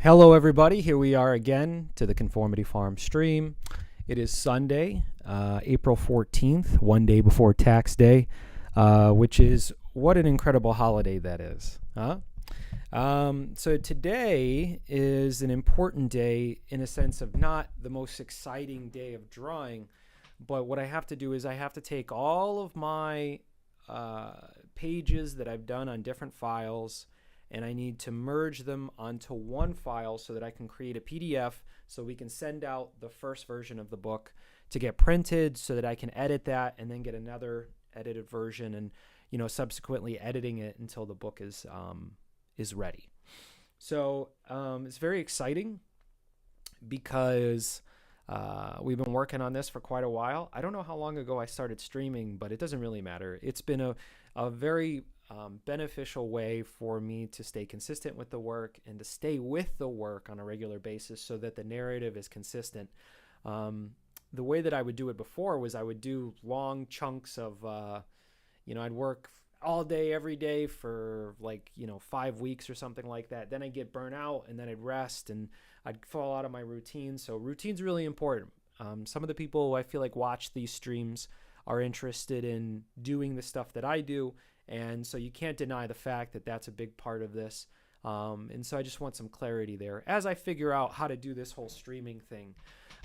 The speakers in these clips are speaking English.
Hello, everybody. Here we are again to the Conformity Farm stream. It is Sunday, April 14th, one day before tax day, which is what an incredible holiday that is. Huh? So today is an important day in a sense of not the most exciting day of drawing, but what I have to do is I have to take all of my pages that I've done on different files and I need to merge them onto one file so that I can create a PDF so we can send out the first version of the book to get printed so that I can edit that and then get another edited version and subsequently editing it until the book is ready. So it's very exciting because we've been working on this for quite a while. I don't know how long ago I started streaming, but it doesn't really matter. It's been a very beneficial way for me to stay consistent with the work and to stay with the work on a regular basis so that the narrative is consistent. The way that I would do it before was I would do long chunks of, I'd work all day, every day for 5 weeks or something like that. Then I'd get burnt out and then I'd rest and I'd fall out of my routine. So routine's really important. Some of the people who I feel like watch these streams are interested in doing the stuff that I do. And so you can't deny the fact that that's a big part of this. And so I just want some clarity there as I figure out how to do this whole streaming thing.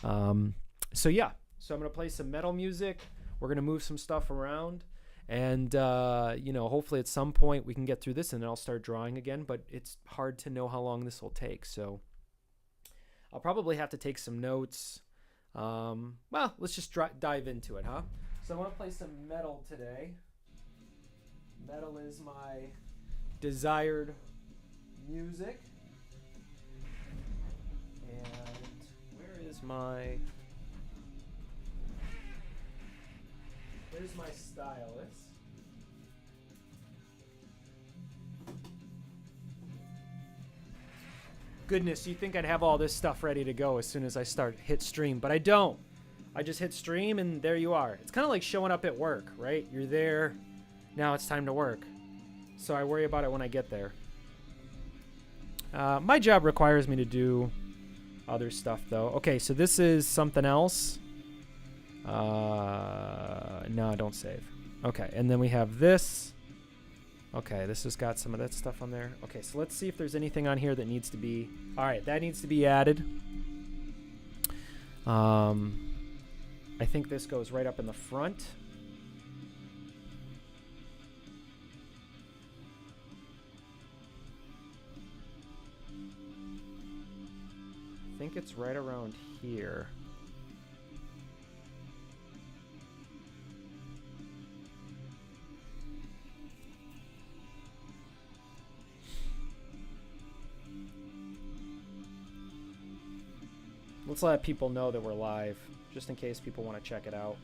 So I'm going to play some metal music. We're going to move some stuff around. And, hopefully at some point we can get through this and then I'll start drawing again. But it's hard to know how long this will take. So I'll probably have to take some notes. Let's just dive into it, huh? So I want to play some metal today. Metal is my desired music. And where's my stylus? Goodness, you think I'd have all this stuff ready to go as soon as I hit stream, but I don't. I just hit stream and there you are. It's kind of like showing up at work, right? You're there. Now it's time to work. So I worry about it when I get there. My job requires me to do other stuff, though. Okay, so this is something else. No, don't save. Okay, and then we have this. Okay, this has got some of that stuff on there. Okay, so let's see if there's anything on here that needs to be... All right, that needs to be added. I think this goes right up in the front. I think it's right around here. Let's let people know that we're live, just in case people want to check it out.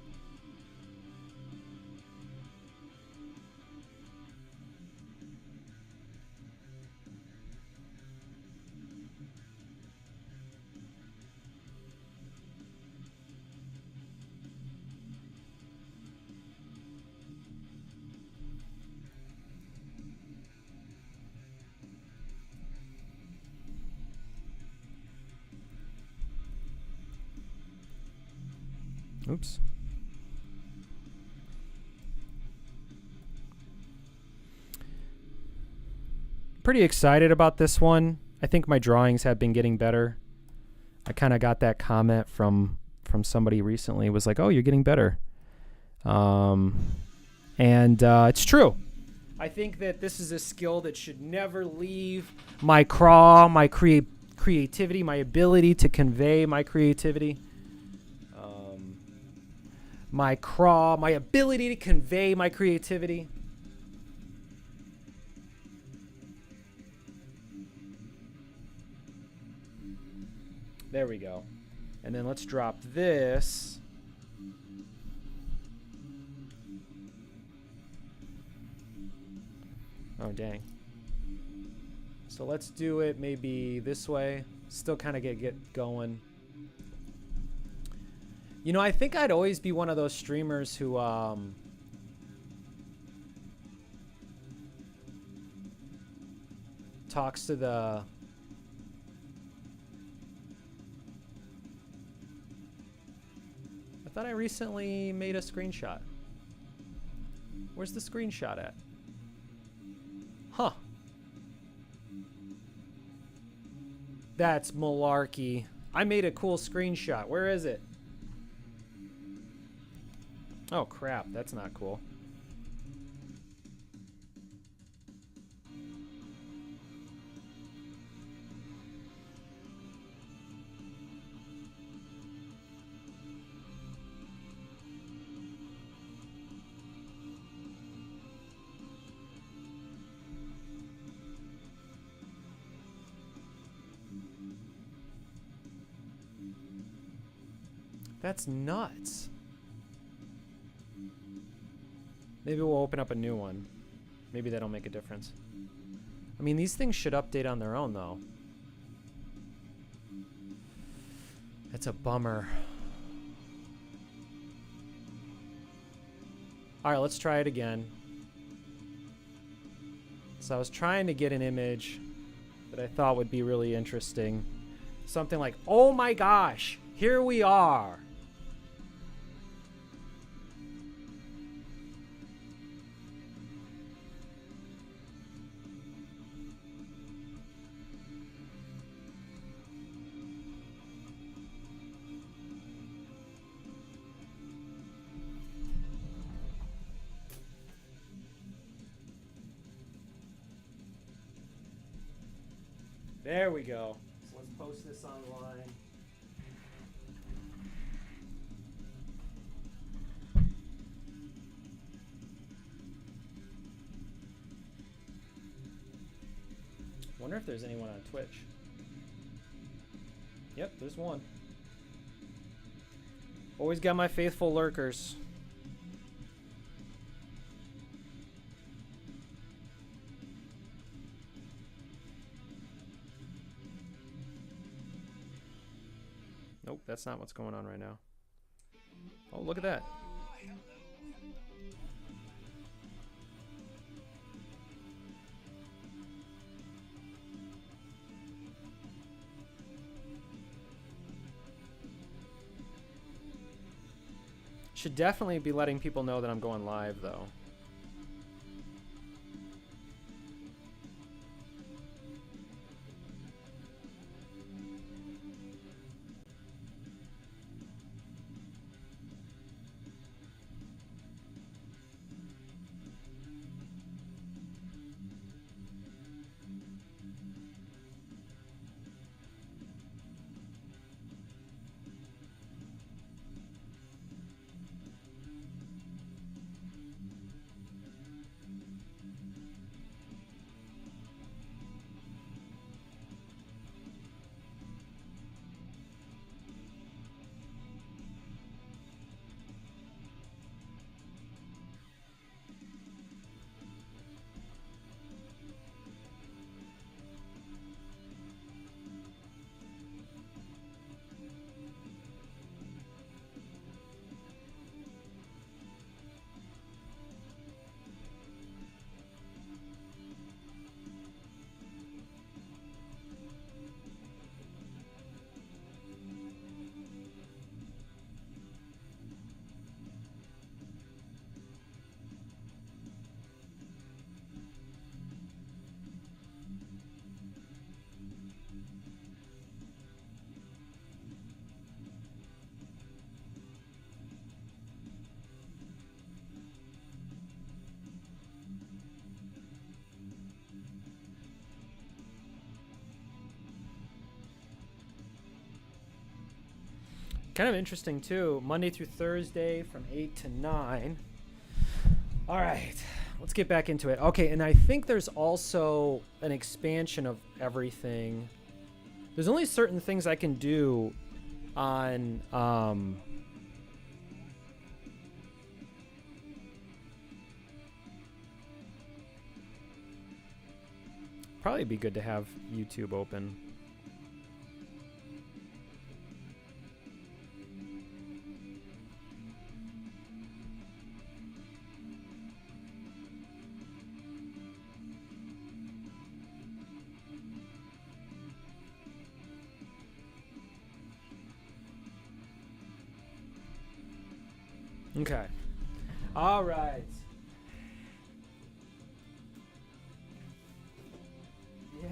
Oops. Pretty excited about this one. I think my drawings have been getting better. I kind of got that comment from somebody recently. It was like, oh, you're getting better. It's true. I think that this is a skill that should never leave my craw, my creativity, my ability to convey my creativity. My ability to convey my creativity. There we go. And then let's drop this. Oh, dang. So let's do it maybe this way. Still kind of get going. I think I'd always be one of those streamers who talks to the thought I recently made a screenshot. Where's the screenshot at? Huh. That's malarkey. I made a cool screenshot. Where is it? Oh crap, that's not cool. That's nuts. Maybe we'll open up a new one. Maybe that'll make a difference. I mean, these things should update on their own, though. That's a bummer. All right, let's try it again. So I was trying to get an image that I thought would be really interesting. Something like, oh my gosh, here we are. There we go. So let's post this online. Wonder if there's anyone on Twitch. Yep, there's one. Always got my faithful lurkers. Nope, that's not what's going on right now. Oh, look at that. Should definitely be letting people know that I'm going live, though. Kind of interesting too. Monday through Thursday from 8 to 9. All right, let's get back into it. Okay, and I think there's also an expansion of everything. There's only certain things I can do on probably be good to have YouTube open. Okay. All right. Yeah,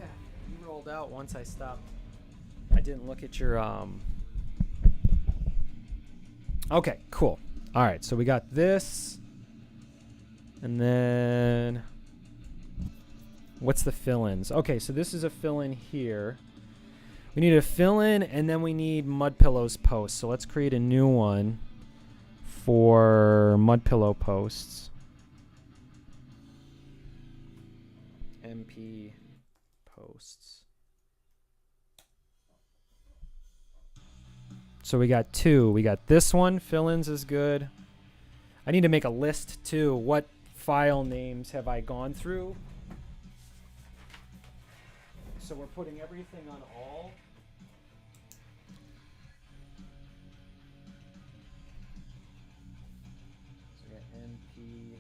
you rolled out once I stopped. I didn't look at your Okay, cool. All right, so we got this. And then what's the fill-ins? Okay, so this is a fill-in here. We need a fill-in, and then we need mud pillows posts. So let's create a new one for mud pillow posts. MP posts. So we got two. We got this one. Fill-ins is good. I need to make a list too. What file names have I gone through? So we're putting everything on all. So we got MP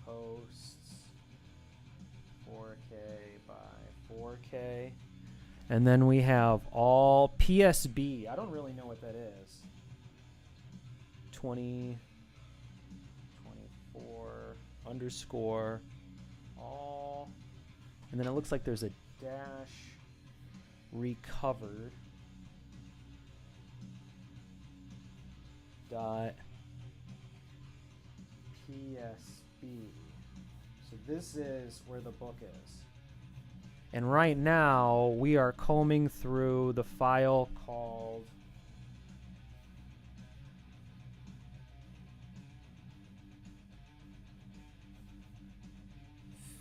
posts 4K by 4K. And then we have all PSB. I don't really know what that is. 20, 24, underscore, all. And then it looks like there's a dash recovered. Dot PSB. So this is where the book is. And right now we are combing through the file called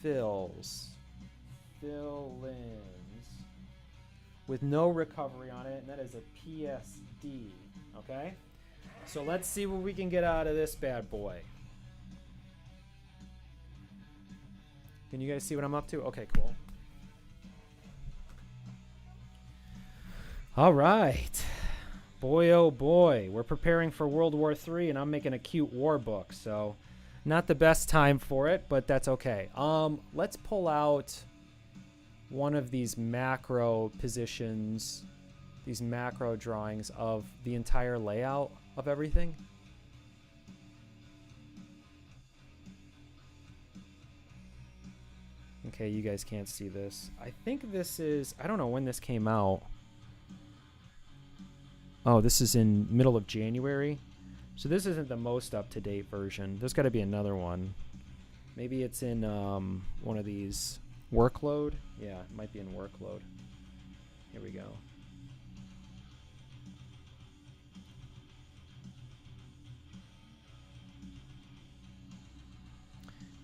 fill-ins with no recovery on it, and that is a PSD. Okay? So let's see what we can get out of this bad boy. Can you guys see what I'm up to? Okay, cool. All right. Boy, oh boy. We're preparing for World War III, and I'm making a cute war book, so not the best time for it, but that's okay. Let's pull out one of these macro positions, these macro drawings of the entire layout of everything. Okay, you guys can't see this. I think this is, I don't know when this came out. Oh, this is in middle of January. So this isn't the most up-to-date version. There's got to be another one. Maybe it's in one of these workload. Yeah, it might be in workload. Here we go.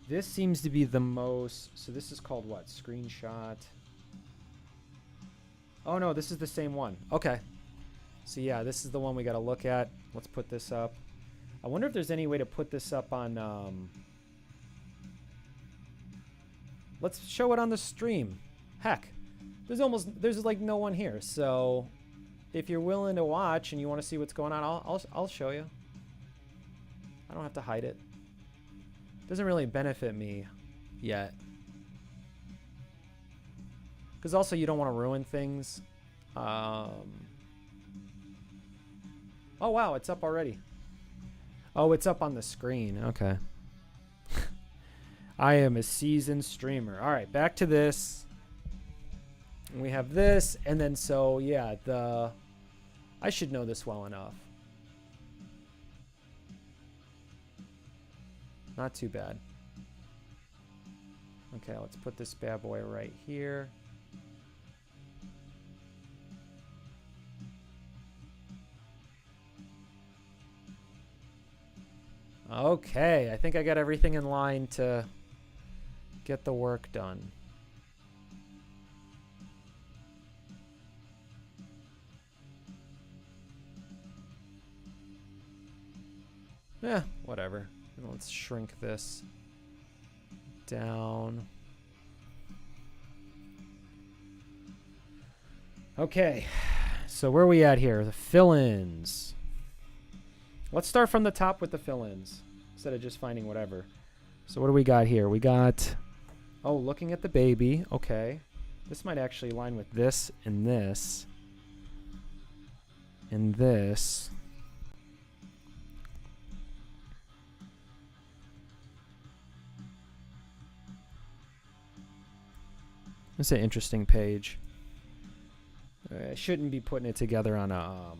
This seems to be the most, so this is called what? Screenshot. Oh no, this is the same one. Okay. So yeah, this is the one we got to look at. Let's put this up. I wonder if there's any way to put this up on, let's show it on the stream. Heck, there's like no one here. So if you're willing to watch and you want to see what's going on, I'll show you. I don't have to hide it. Doesn't really benefit me yet. Because also you don't want to ruin things. Oh, wow, it's up already. Oh, it's up on the screen. Okay. I am a seasoned streamer. All right, back to this. We have this, and then so, yeah, I should know this well enough. Not too bad. Okay, let's put this bad boy right here. Okay, I think I got everything in line to get the work done. Yeah, whatever. Let's shrink this down. Okay, so where are we at here? The fill-ins. Let's start from the top with the fill-ins instead of just finding whatever. So what do we got here? We got, oh, looking at the baby. Okay. This might actually align with this and this. And this. It's an interesting page. I shouldn't be putting it together on a...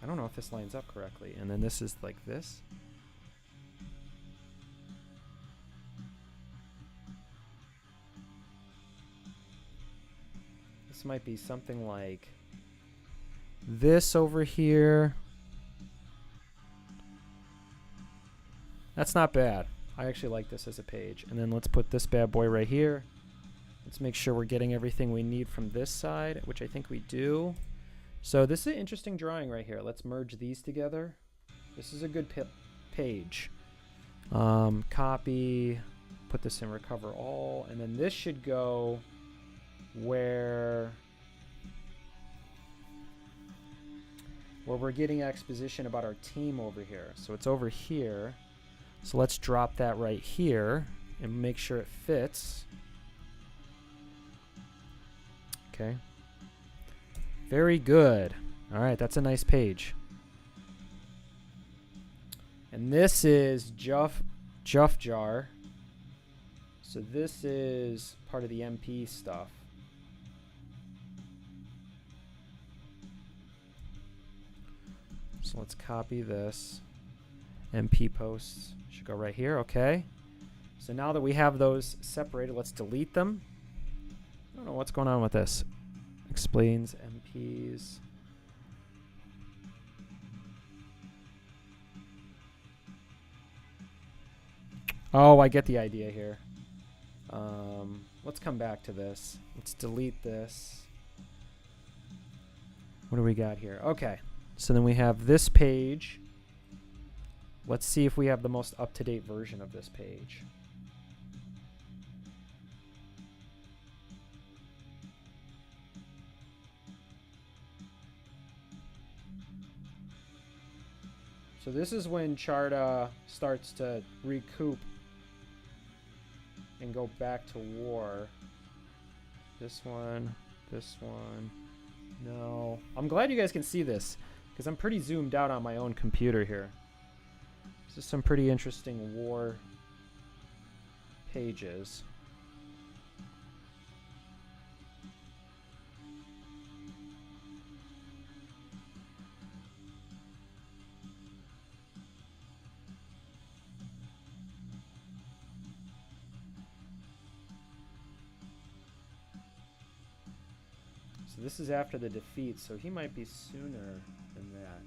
I don't know if this lines up correctly. And then this is like this. This might be something like this over here. That's not bad. I actually like this as a page. And then let's put this bad boy right here. Let's make sure we're getting everything we need from this side, which I think we do. So this is an interesting drawing right here. Let's merge these together. This is a good page. Copy, put this in recover all, and then this should go where we're getting exposition about our team over here. So it's over here. So let's drop that right here and make sure it fits. Okay. Very good. All right, that's a nice page. And this is Juff Jar. So this is part of the MP stuff. So let's copy this. MP posts should go right here. Okay. So now that we have those separated, let's delete them. I don't know what's going on with this. Explains MPs. Oh, I get the idea here. Let's come back to this. Let's delete this. What do we got here? Okay. So then we have this page. Let's see if we have the most up-to-date version of this page. So this is when Charta starts to recoup and go back to war. This one, this one. No. I'm glad you guys can see this because I'm pretty zoomed out on my own computer here. This is some pretty interesting war pages. So this is after the defeat, so he might be sooner than that.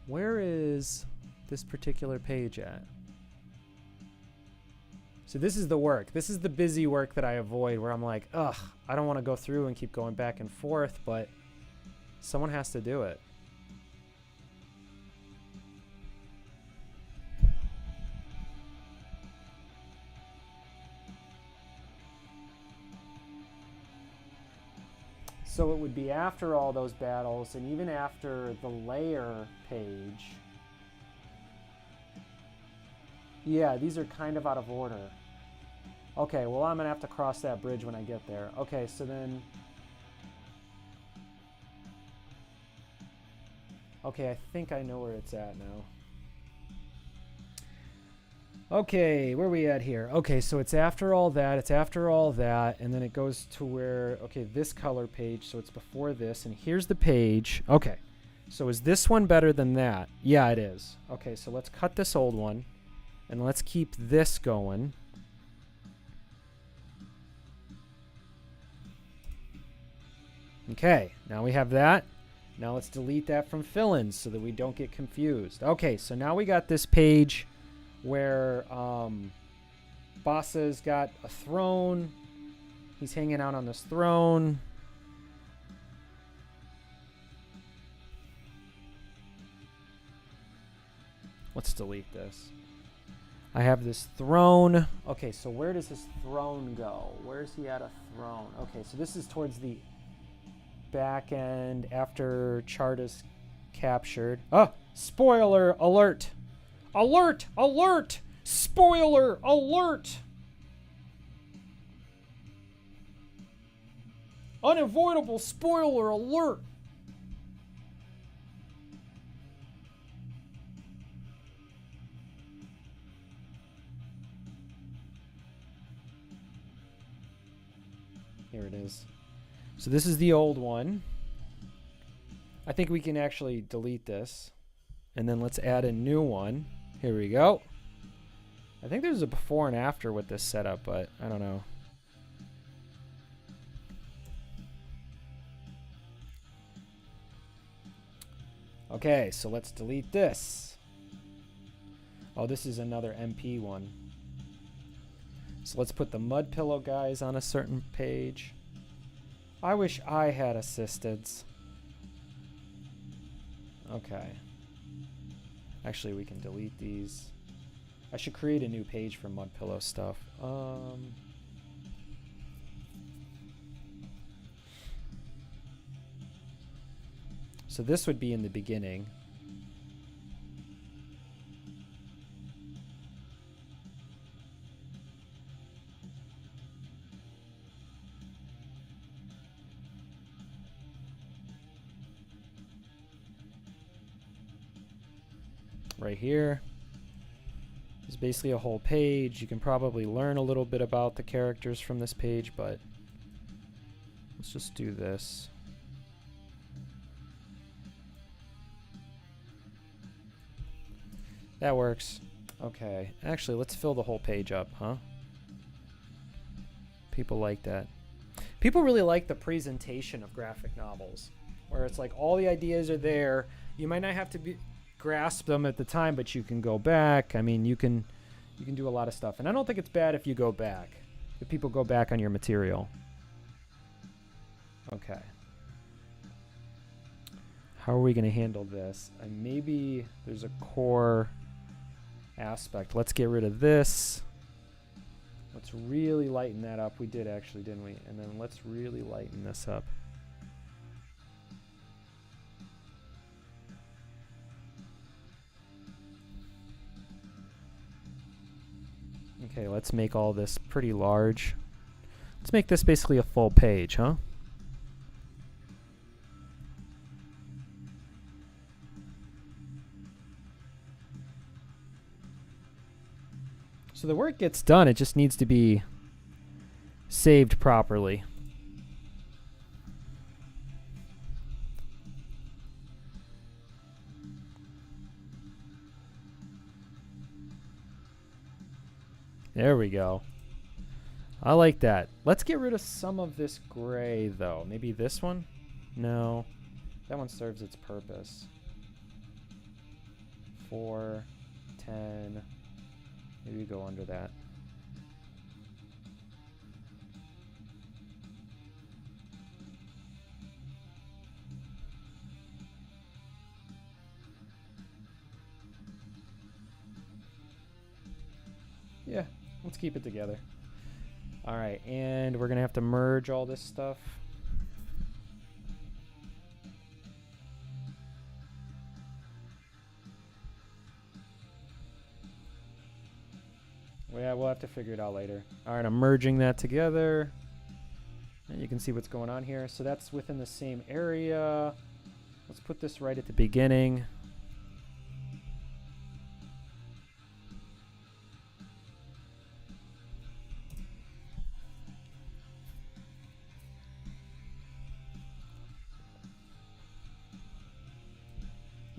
Where is this particular page at? So this is the work. This is the busy work that I avoid where I'm like, ugh, I don't want to go through and keep going back and forth, but someone has to do it. So it would be after all those battles and even after the layer page. Yeah, these are kind of out of order. Okay, well, I'm going to have to cross that bridge when I get there. Okay, so then... Okay, I think I know where it's at now. Okay, where are we at here? Okay, so it's after all that, and then it goes to where, okay, this color page, so it's before this, and here's the page. Okay, so is this one better than that? Yeah, it is. Okay, so let's cut this old one, and let's keep this going. Okay, now we have that. Now let's delete that from fill-ins so that we don't get confused. Okay, so now we got this page where Basa's got a throne. He's hanging out on this throne. Let's delete this. I have this throne. Okay, so where does his throne go? Where's he at a throne? Okay, so this is towards the back end after Charta's captured. Oh, spoiler alert! Alert! Alert! Spoiler alert! Unavoidable spoiler alert! Here it is. So this is the old one. I think we can actually delete this. And then let's add a new one. Here we go. I think there's a before and after with this setup, but I don't know. Okay, so let's delete this. Oh, this is another MP one. So let's put the mud pillow guys on a certain page. I wish I had assistants. Okay. Actually, we can delete these. I should create a new page for mud pillow stuff. So this would be in the beginning. Right here is basically a whole page. You can probably learn a little bit about the characters from this page, but let's just do this. That works. Okay, actually, let's fill the whole page up, huh? People like that. People really like the presentation of graphic novels, where it's like all the ideas are there. You might not have to grasp them at the time, but you can go back. I mean, you can do a lot of stuff, and I don't think it's bad if you go back. If people go back on your material. Okay. How are we going to handle this? Maybe there's a core aspect. Let's get rid of this. Let's really lighten that up. We did actually, didn't we? And then let's really lighten this up. Okay, let's make all this pretty large. Let's make this basically a full page, huh? So the work gets done, it just needs to be saved properly. There we go. I like that. Let's get rid of some of this gray, though. Maybe this one? No. That one serves its purpose. 4, 10. Maybe go under that. Yeah, let's keep it together. All right, and we're gonna have to merge all this stuff. Yeah, we'll have to figure it out later. All right, I'm merging that together. And you can see what's going on here. So that's within the same area. Let's put this right at the beginning.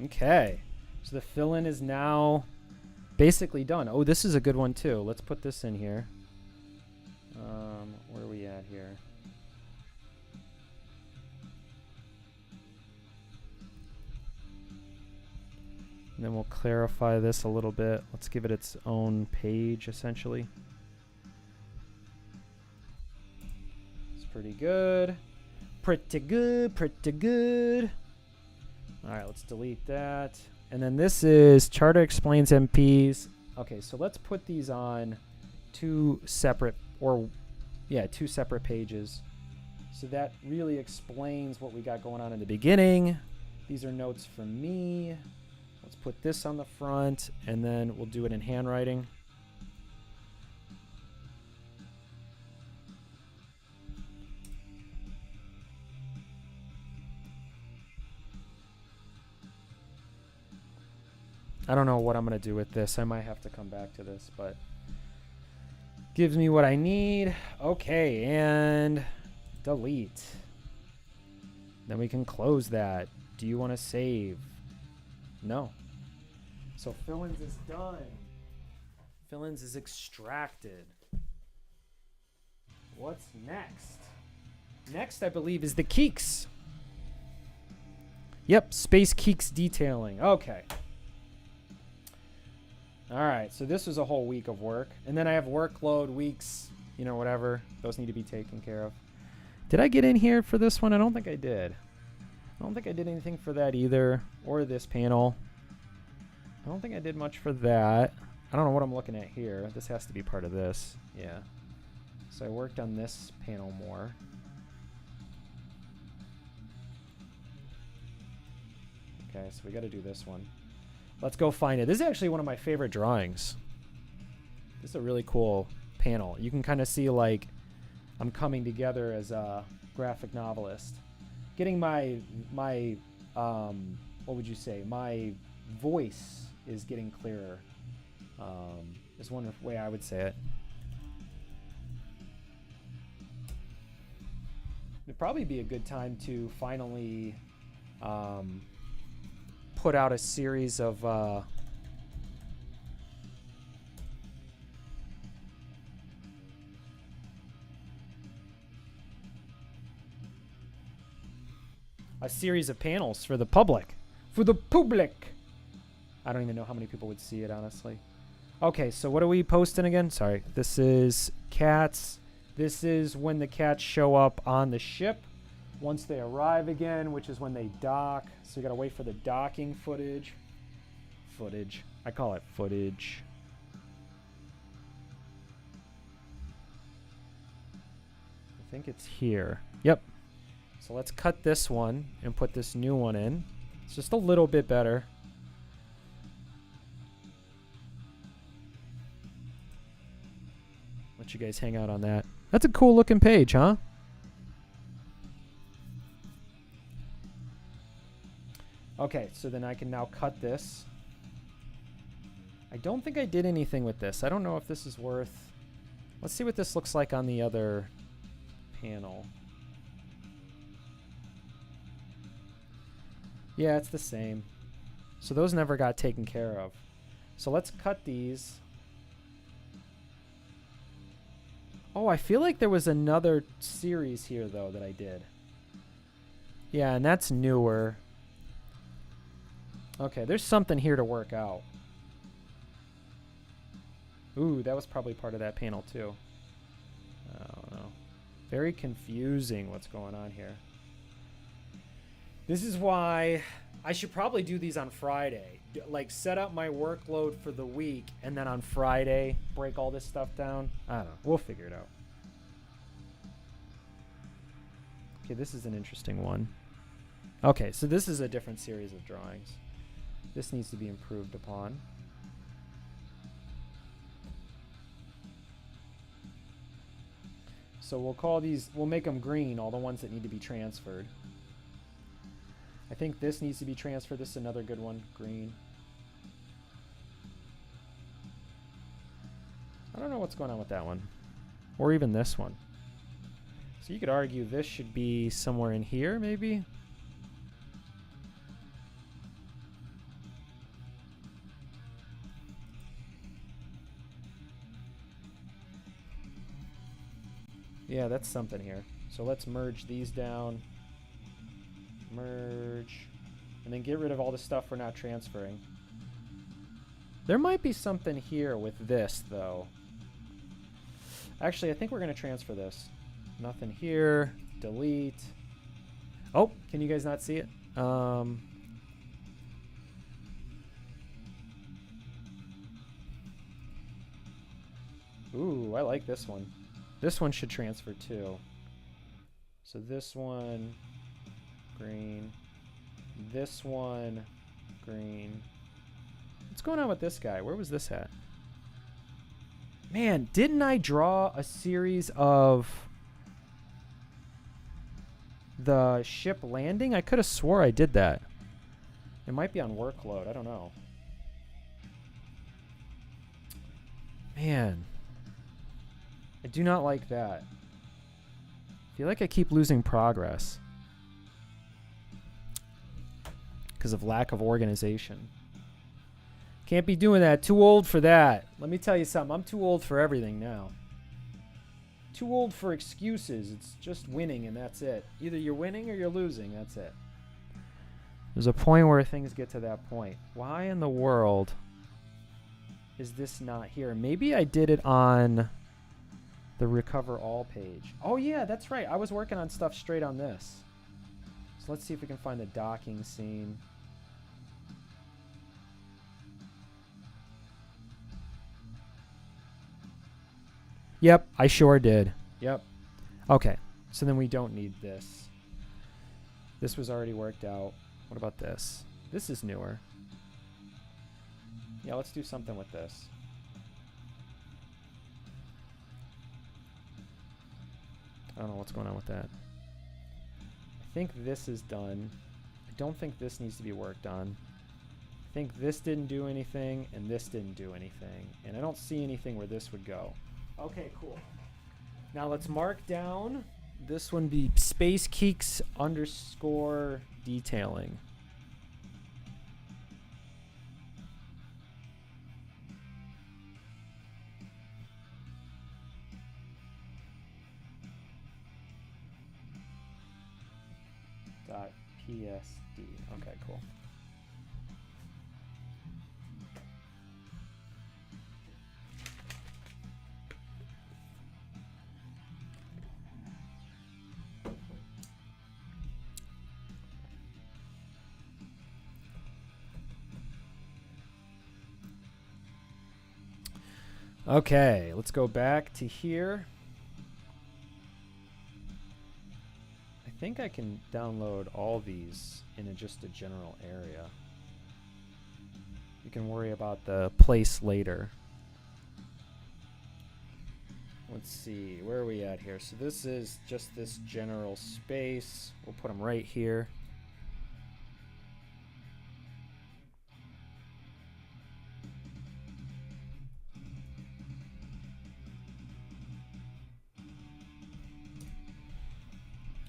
Okay, so the fill-in is now basically done. Oh, this is a good one too. Let's put this in here. Where are we at here? And then we'll clarify this a little bit. Let's give it its own page, essentially. It's pretty good. Pretty good, pretty good. All right, let's delete that. And then this is Charter Explains MPs. Okay, so let's put these on two separate pages. So that really explains what we got going on in the beginning. These are notes from me. Let's put this on the front, and then we'll do it in handwriting. I don't know what I'm going to do with this. I might have to come back to this, but gives me what I need. Okay, and Delete. Then we can close that. Do you want to save? No. So fill-ins is done. Fill-ins is extracted. What's next? Next, I believe, is the Keeks. Yep, Space Keeks detailing. Okay. All right, so this was a whole week of work. And then I have workload weeks, you know, whatever. Those need to be taken care of. Did I get in here for this one? I don't think I did. I don't think I did anything for that either, or this panel. I don't think I did much for that. I don't know what I'm looking at here. This has to be part of this. Yeah. So I worked on this panel more. Okay, so we got to do this one. Let's go find it. This is actually one of my favorite drawings. This is a really cool panel. You can kind of see like I'm coming together as a graphic novelist. Getting my what would you say? My voice is getting clearer. Is one way I would say it. It'd probably be a good time to finally put out a series of panels for the public. For the public. I don't even know how many people would see it, honestly. Okay, so what are we posting again? Sorry. This is cats. This is when the cats show up on the ship. Once they arrive again, which is when they dock. So you gotta wait for the docking footage. Footage. I call it footage. I think it's here. Yep. So let's cut this one and put this new one in. It's just a little bit better. Let you guys hang out on that. That's a cool looking page, huh? Okay, so then I can now cut this. I don't think I did anything with this. I don't know if this is worth... Let's see what this looks like on the other panel. Yeah, it's the same. So those never got taken care of. So let's cut these. Oh, I feel like there was another series here, though, that I did. Yeah, and that's newer. Okay, there's something here to work out. Ooh, that was probably part of that panel, too. I don't know. Very confusing what's going on here. This is why I should probably do these on Friday. Like, set up my workload for the week, and then on Friday, break all this stuff down. I don't know. We'll figure it out. Okay, this is an interesting one. Okay, so this is a different series of drawings. This needs to be improved upon. So we'll call these, we'll make them green, all the ones that need to be transferred. I think this needs to be transferred. This is another good one, green. I don't know what's going on with that one. Or even this one. So you could argue this should be somewhere in here, maybe? Yeah, that's something here. So let's merge these down. Merge. And then get rid of all the stuff we're not transferring. There might be something here with this, though. Actually, I think we're going to transfer this. Nothing here. Delete. Oh, can you guys not see it? Ooh, I like this one. This one should transfer too. So this one, green. This one, green. What's going on with this guy? Where was this at? Man, didn't I draw a series of the ship landing? I could have swore I did that. It might be on workload. I don't know. Man. I do not like that. I feel like I keep losing progress because of lack of organization. Can't be doing that. Too old for that. Let me tell you something. I'm too old for everything now. Too old for excuses. It's just winning and that's it. Either you're winning or you're losing. That's it. There's a point where things get to that point. Why in the world is this not here? Maybe I did it on the recover all page. Oh yeah, that's right. I was working on stuff straight on this. So let's see if we can find the docking scene. Yep, I sure did. Yep. Okay, so then we don't need this. This was already worked out. What about this? This is newer. Yeah, let's do something with this. I don't know what's going on with that. I think this is done. I don't think this needs to be worked on. I think this didn't do anything, and this didn't do anything. And I don't see anything where this would go. Okay, cool. Now let's mark down. This one be Space Keeks _ detailing. .psd. Okay, cool. Okay, let's go back to here. I think I can download all these in just a general area. You can worry about the place later. Let's see, where are we at here? So this is just this general space. We'll put them right here.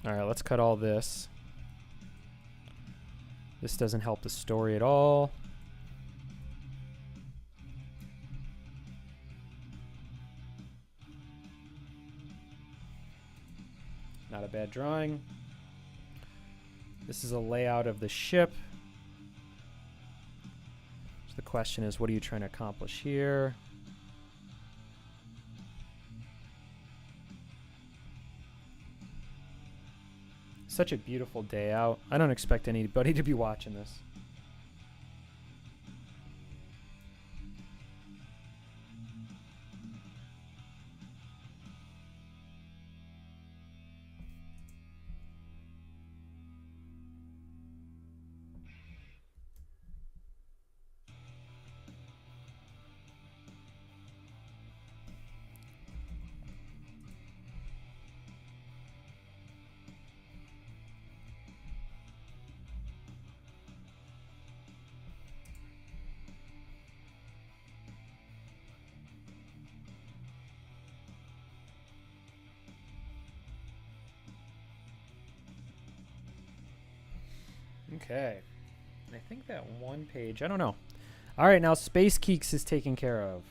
All right, let's cut all this. This doesn't help the story at all. Not a bad drawing. This is a layout of the ship. So the question is, what are you trying to accomplish here? Such a beautiful day out. I don't expect anybody to be watching this. Okay. I think that one page, I don't know. All right, now Space Keeks is taken care of.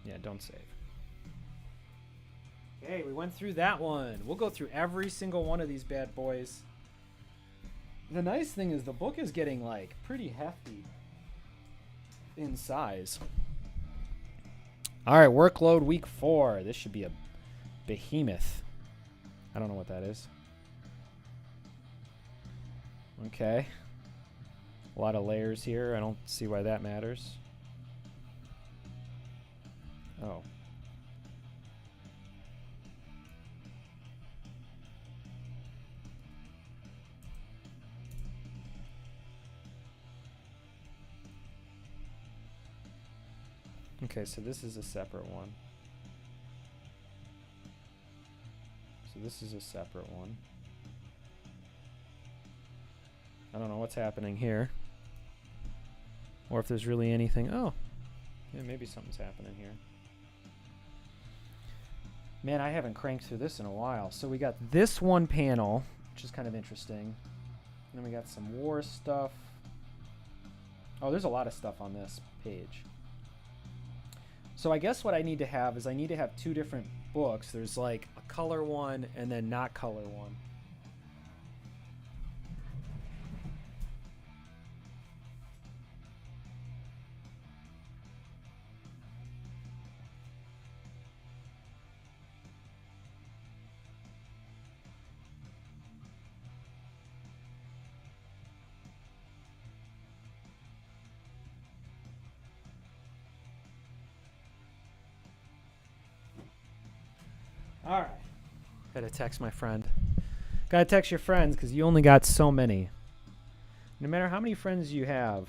Yeah, don't save. Okay, we went through that one. We'll go through every single one of these bad boys. The nice thing is the book is getting like pretty hefty in size. All right, workload week 4. This should be a behemoth. I don't know what that is. Okay. A lot of layers here. I don't see why that matters. Oh. Okay, so this is a separate one. So this is a separate one. I don't know what's happening here. Or if there's really anything. Oh, yeah, maybe something's happening here. Man, I haven't cranked through this in a while. So we got this one panel, which is kind of interesting. And then we got some war stuff. Oh, there's a lot of stuff on this page. So I guess what I need to have is I need to have two different books. There's like a color one and then not color one. All right. Gotta text my friend. Gotta text your friends because you only got so many. No matter how many friends you have,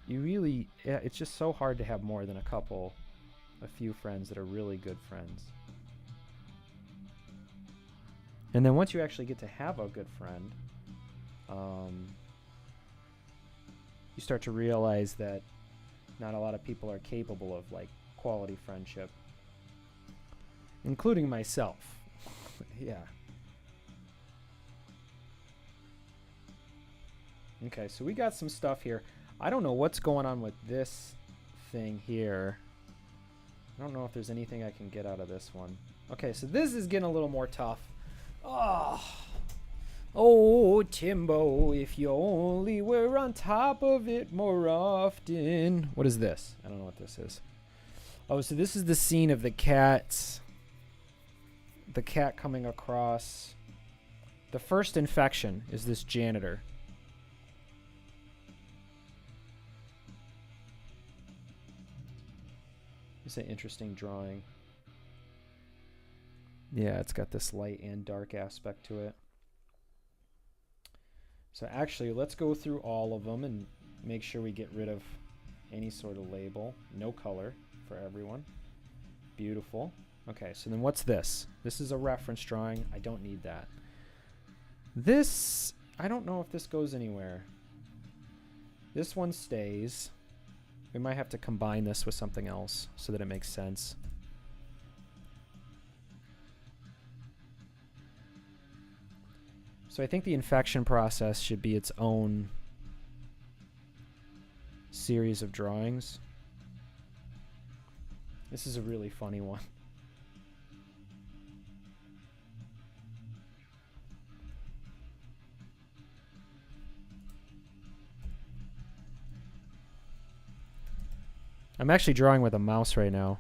it's just so hard to have more than a few friends that are really good friends. And then once you actually get to have a good friend, you start to realize that not a lot of people are capable of like quality friendship. Including myself. Yeah. Okay, so we got some stuff here. I don't know what's going on with this thing here. I don't know if there's anything I can get out of this one. Okay, so this is getting a little more tough. Oh, Timbo, if you only were on top of it more often. What is this? I don't know what this is. Oh, so this is the scene of the cat coming across. The first infection is this janitor. It's an interesting drawing. Yeah, it's got this light and dark aspect to it. So actually, let's go through all of them and make sure we get rid of any sort of label. No color for everyone. Beautiful. Okay, so then what's this? This is a reference drawing. I don't need that. This, I don't know if this goes anywhere. This one stays. We might have to combine this with something else so that it makes sense. So I think the infection process should be its own series of drawings. This is a really funny one. I'm actually drawing with a mouse right now.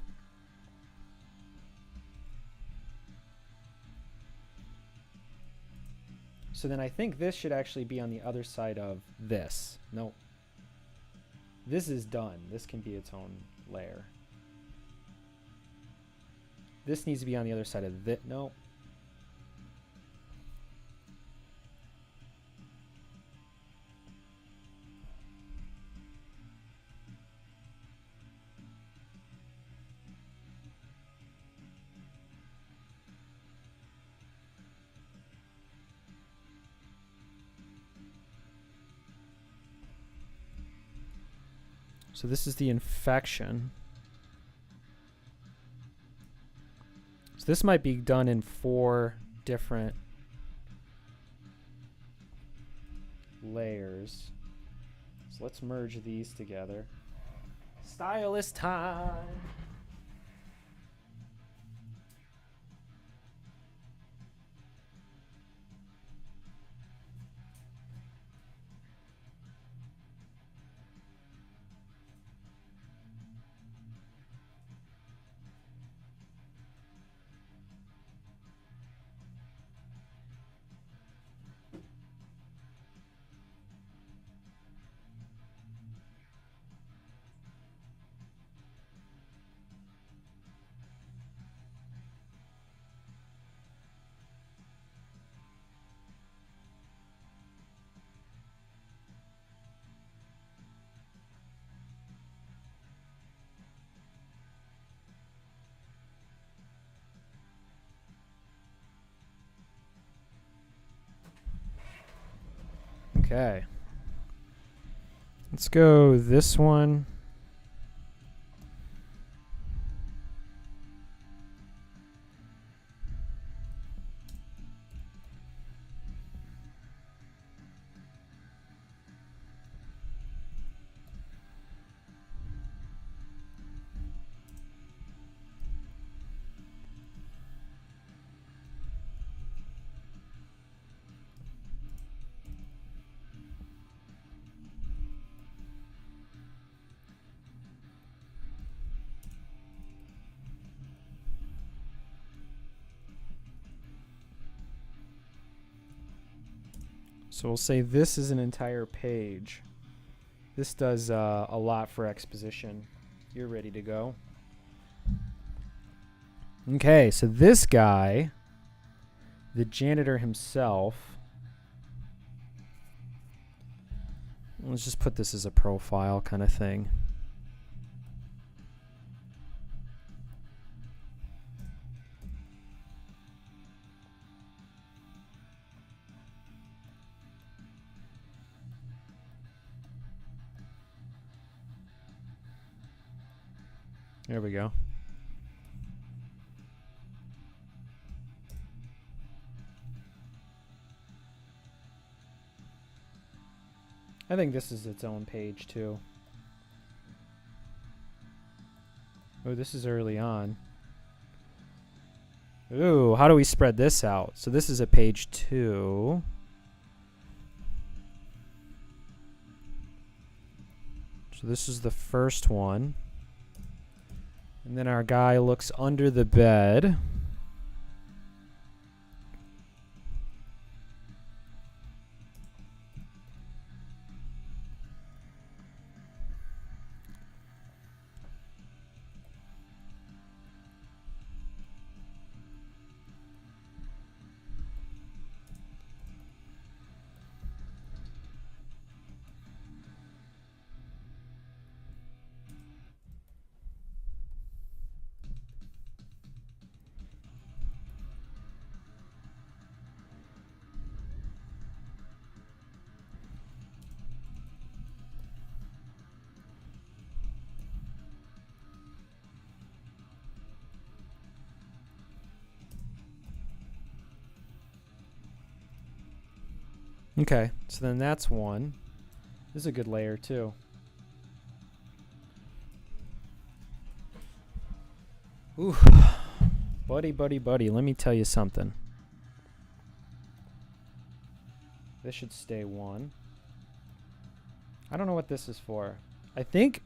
So then I think this should actually be on the other side of this. Nope. This is done. This can be its own layer. This needs to be on the other side of this. Nope. So this is the infection. So this might be done in 4 different layers. So let's merge these together. Stylist time. Okay. Let's go this one. So we'll say this is an entire page. This does a lot for exposition. You're ready to go. Okay, so this guy, the janitor himself, let's just put this as a profile kind of thing. There we go. I think this is its own page too. Oh, this is early on. Ooh, how do we spread this out? So this is a page 2. So this is the first one. And then our guy looks under the bed. Okay, so then that's one. This is a good layer too. Ooh, buddy, let me tell you something. This should stay 1. I don't know what this is for. I think,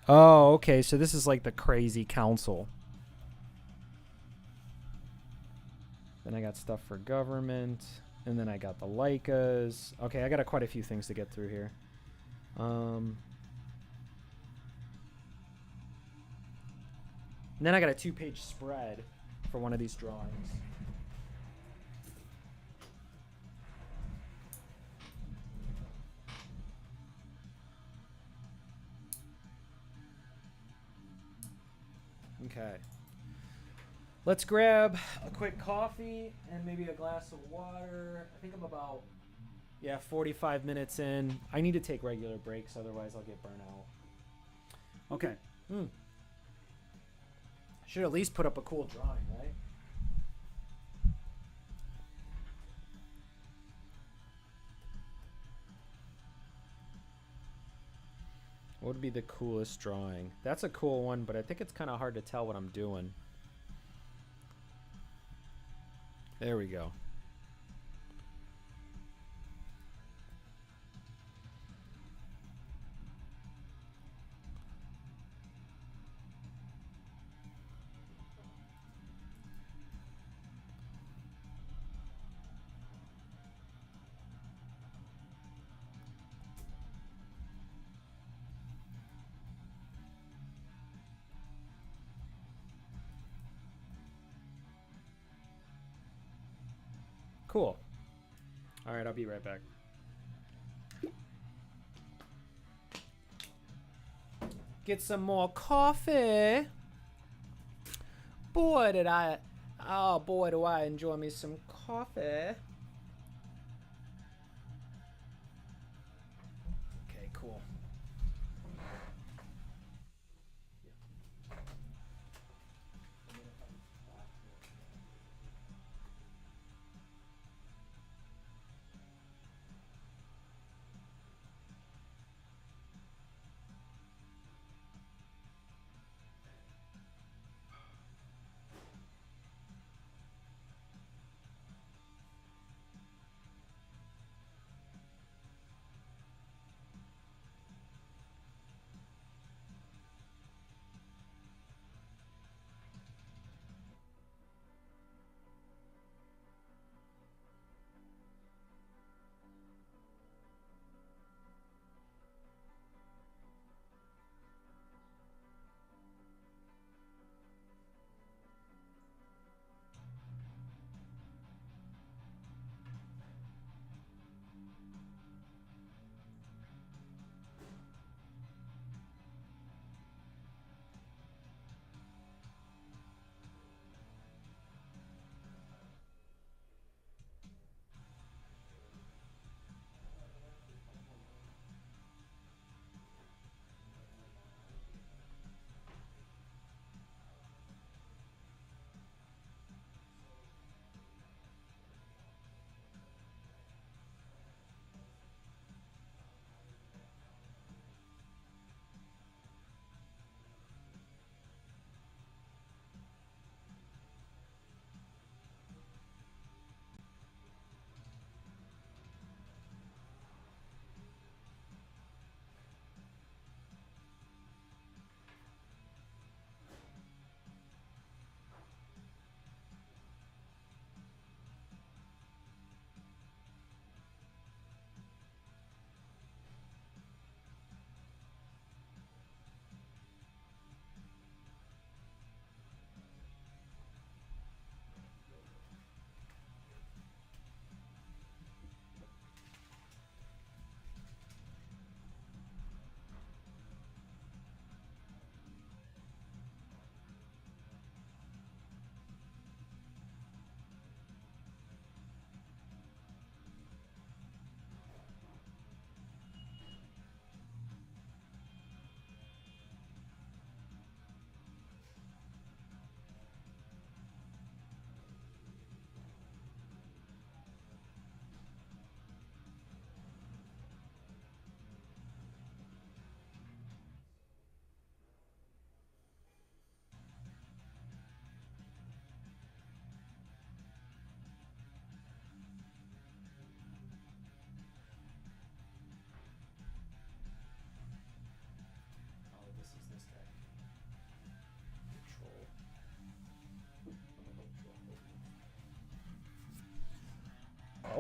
oh, okay, so this is like the crazy council. Then I got stuff for government. And then I got the Leicas. Okay, I got quite a few things to get through here. And then I got a 2-page spread for one of these drawings. Okay. Let's grab a quick coffee and maybe a glass of water. I think I'm about, 45 minutes in. I need to take regular breaks, otherwise I'll get burnt out. Okay. Should at least put up a cool drawing, right? What would be the coolest drawing? That's a cool one, but I think it's kind of hard to tell what I'm doing. There we go. Cool. All right, I'll be right back. Get some more coffee. Boy, do I enjoy me some coffee. Okay, cool.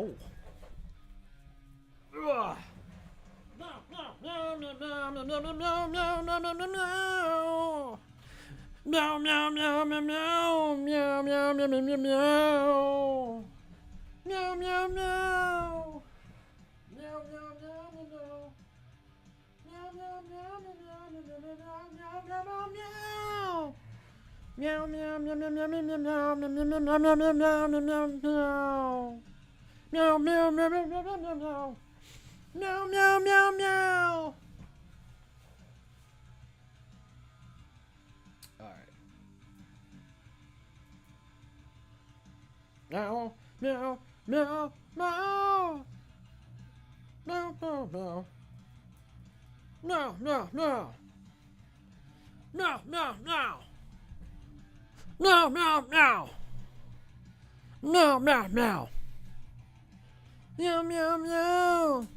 Oh. Ugh. Meow, meow, meow, meow, meow, meow, meow, meow, meow, meow, meow, meow. Meow, meow, meow, meow, meow, meow, meow, meow, meow, meow, meow. Meow, meow, meow. Meow, meow, meow, meow. Meow, meow, meow, meow, meow, meow, meow, meow, meow. Meow, meow, meow, meow, meow, meow, meow, meow, meow, meow, meow, meow, meow, meow, meow, meow. Meow, meow, meow, meow, meow, meow, meow, meow. Meow, meow, meow, meow. All right. Meow, meow, meow, meow. Meow, meow, meow. Meow, meow, meow. Meow, meow, meow. Meow, meow, meow. Meow, meow, meow. Meow, meow, meow.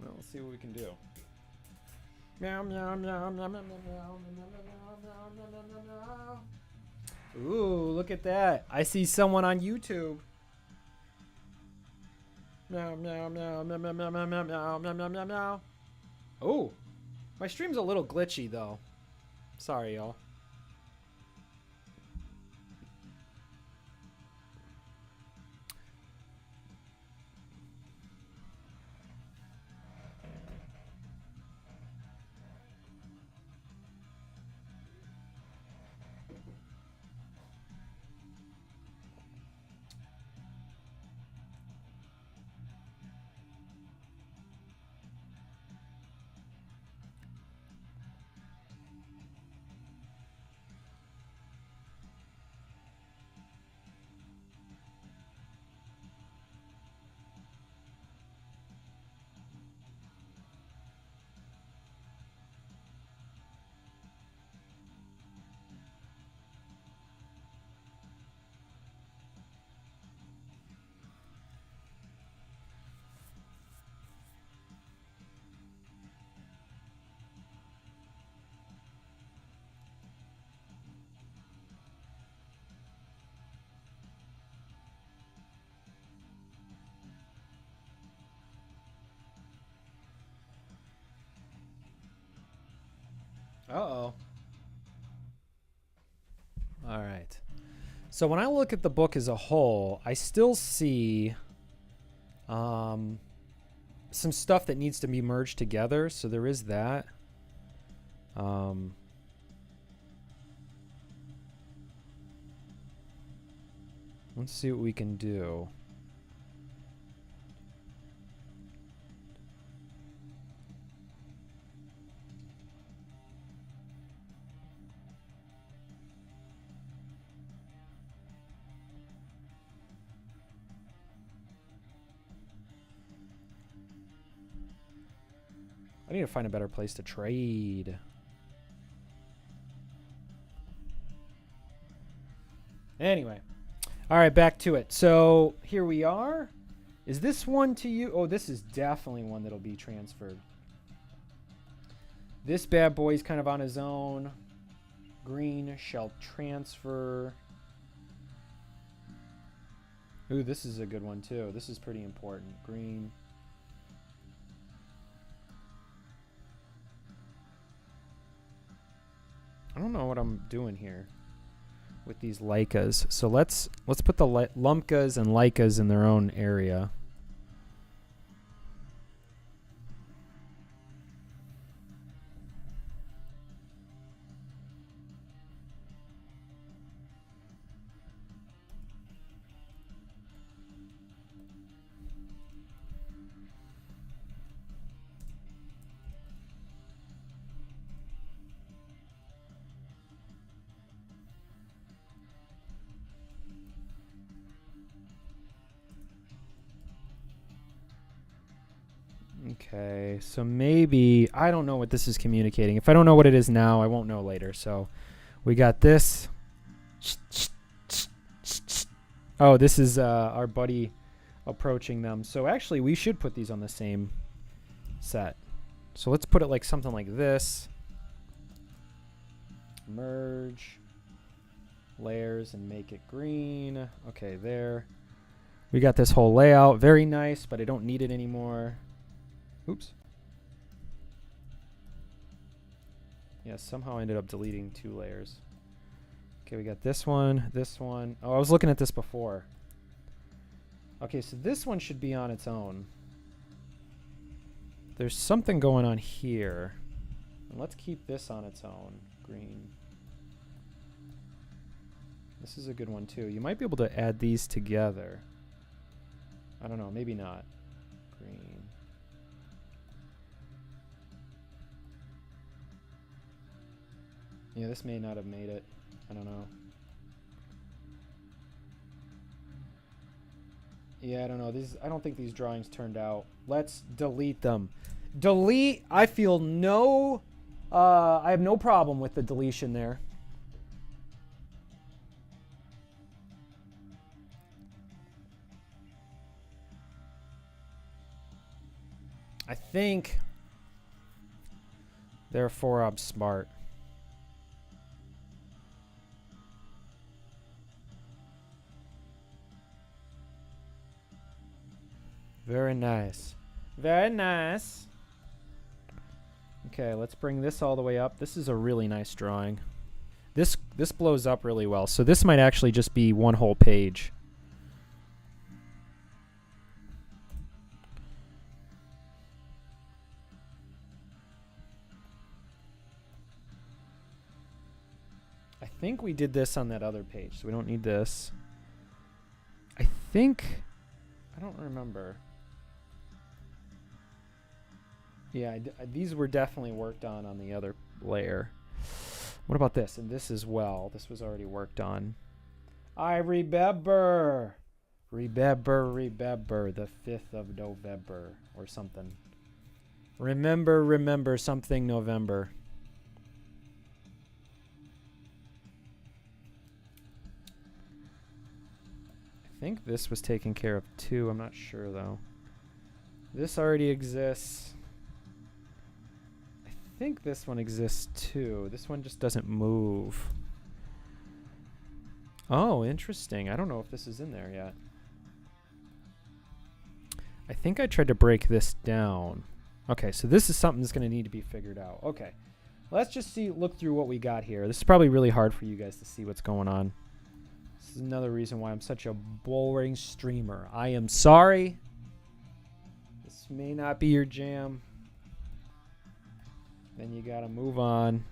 Well, let's see what we can do. Meow, meow, meow, meow, meow, meow, meow, meow, meow, meow, meow, meow. Ooh, look at that. I see someone on YouTube. Meow, meow, meow, meow, meow, meow, meow, meow, meow, meow, meow, meow, meow. Oh, my stream's a little glitchy, though. Sorry, y'all. Uh-oh. All right. So when I look at the book as a whole, I still see some stuff that needs to be merged together. So there is that. Let's see what we can do. I need to find a better place to trade. Anyway. All right, back to it. So here we are. Is this one to you? Oh, this is definitely one that'll be transferred. This bad boy's kind of on his own. Green shall transfer. Ooh, this is a good one too. This is pretty important. Green. I don't know what I'm doing here with these Leicas. So let's put the Lumpkas and Leicas in their own area. Okay, so maybe, I don't know what this is communicating. If I don't know what it is now, I won't know later. So we got this. Oh, this is our buddy approaching them. So actually, we should put these on the same set. So let's put it like something like this. Merge layers and make it green. Okay, there. We got this whole layout. Very nice, but I don't need it anymore. Oops. Yeah, somehow I ended up deleting 2 layers. Okay, we got this one, this one. Oh, I was looking at this before. Okay, so this one should be on its own. There's something going on here. And let's keep this on its own. Green. This is a good one too. You might be able to add these together. I don't know, maybe not. Green. Yeah, this may not have made it. I don't know. Yeah, I don't know. I don't think these drawings turned out. Let's delete them. Delete. I feel no. I have no problem with the deletion there. I think therefore I'm smart. Very nice. Very nice. Okay, let's bring this all the way up. This is a really nice drawing. This blows up really well. So this might actually just be one whole page. I think we did this on that other page, so we don't need this. I don't remember. Yeah, these were definitely worked on the other layer. What about this? And this as well. This was already worked on. I remember. Remember the 5th of November or something. Remember something November. I think this was taken care of too. I'm not sure though. This already exists. I think this one exists too. This one just doesn't move. Oh, interesting. I don't know if this is in there yet. I think I tried to break this down. Okay, so this is something that's going to need to be figured out. Okay, let's just look through what we got here. This is probably really hard for you guys to see what's going on. This is another reason why I'm such a boring streamer. I am sorry. This may not be your jam. Then you gotta move on.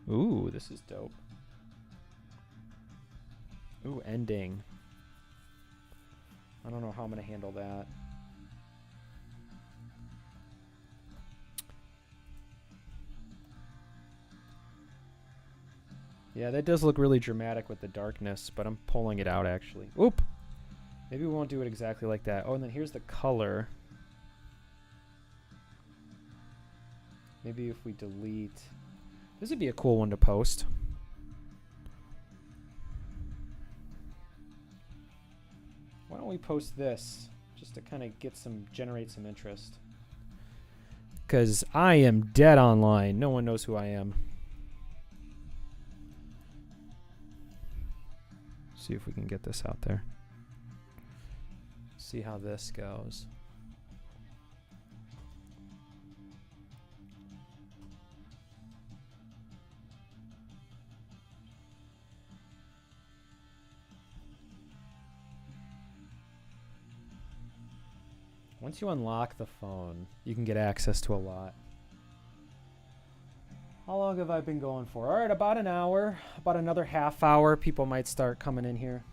Ooh, this is dope. Ooh, ending. I don't know how I'm gonna handle that. Yeah, that does look really dramatic with the darkness, but I'm pulling it out actually. Oop! Maybe we won't do it exactly like that. Oh, and then here's the color. Maybe if we delete... This would be a cool one to post. Why don't we post this? Just to kind of generate some interest. Because I am dead online. No one knows who I am. See if we can get this out there. See how this goes. Once you unlock the phone, you can get access to a lot. How long have I been going for? All right, about an hour. About another half hour, people might start coming in here.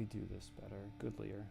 do this better? Goodlier.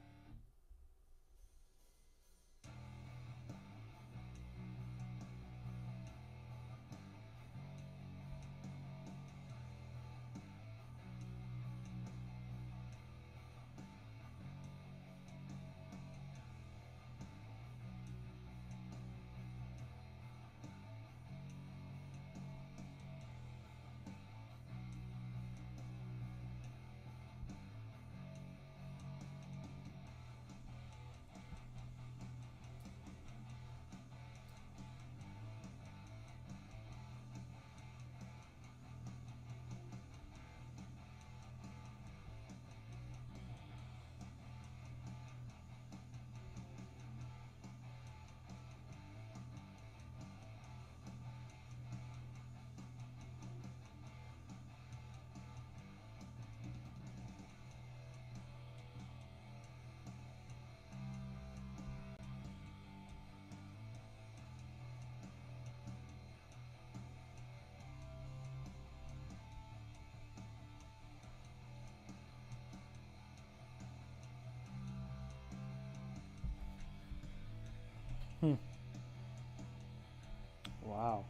Wow.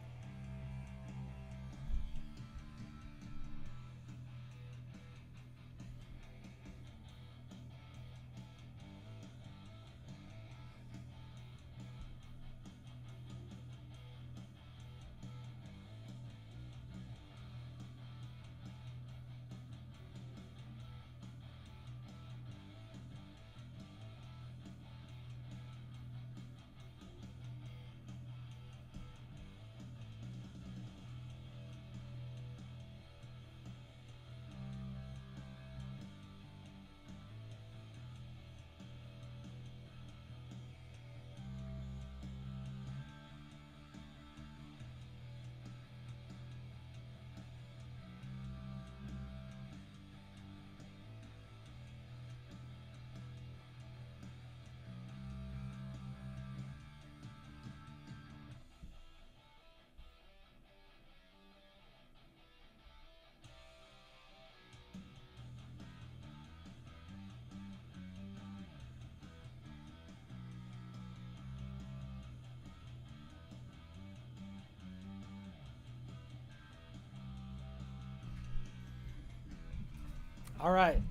All right.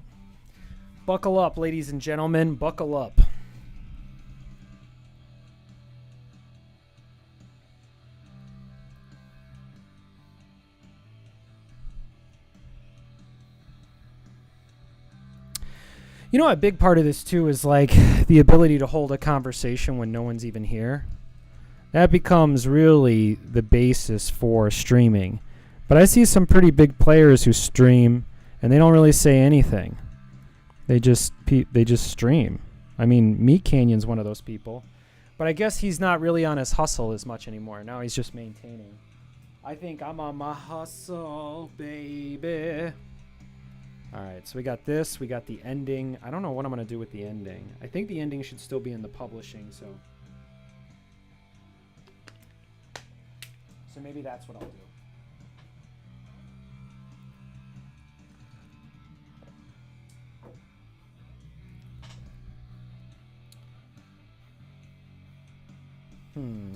Buckle up, ladies and gentlemen. Buckle up. You know, a big part of this, too, is like the ability to hold a conversation when no one's even here. That becomes really the basis for streaming. But I see some pretty big players who stream, and they don't really say anything. They just stream. I mean, Meat Canyon's one of those people. But I guess he's not really on his hustle as much anymore. Now he's just maintaining. I think I'm on my hustle, baby. All right, so we got this. We got the ending. I don't know what I'm going to do with the ending. I think the ending should still be in the publishing, so maybe that's what I'll do.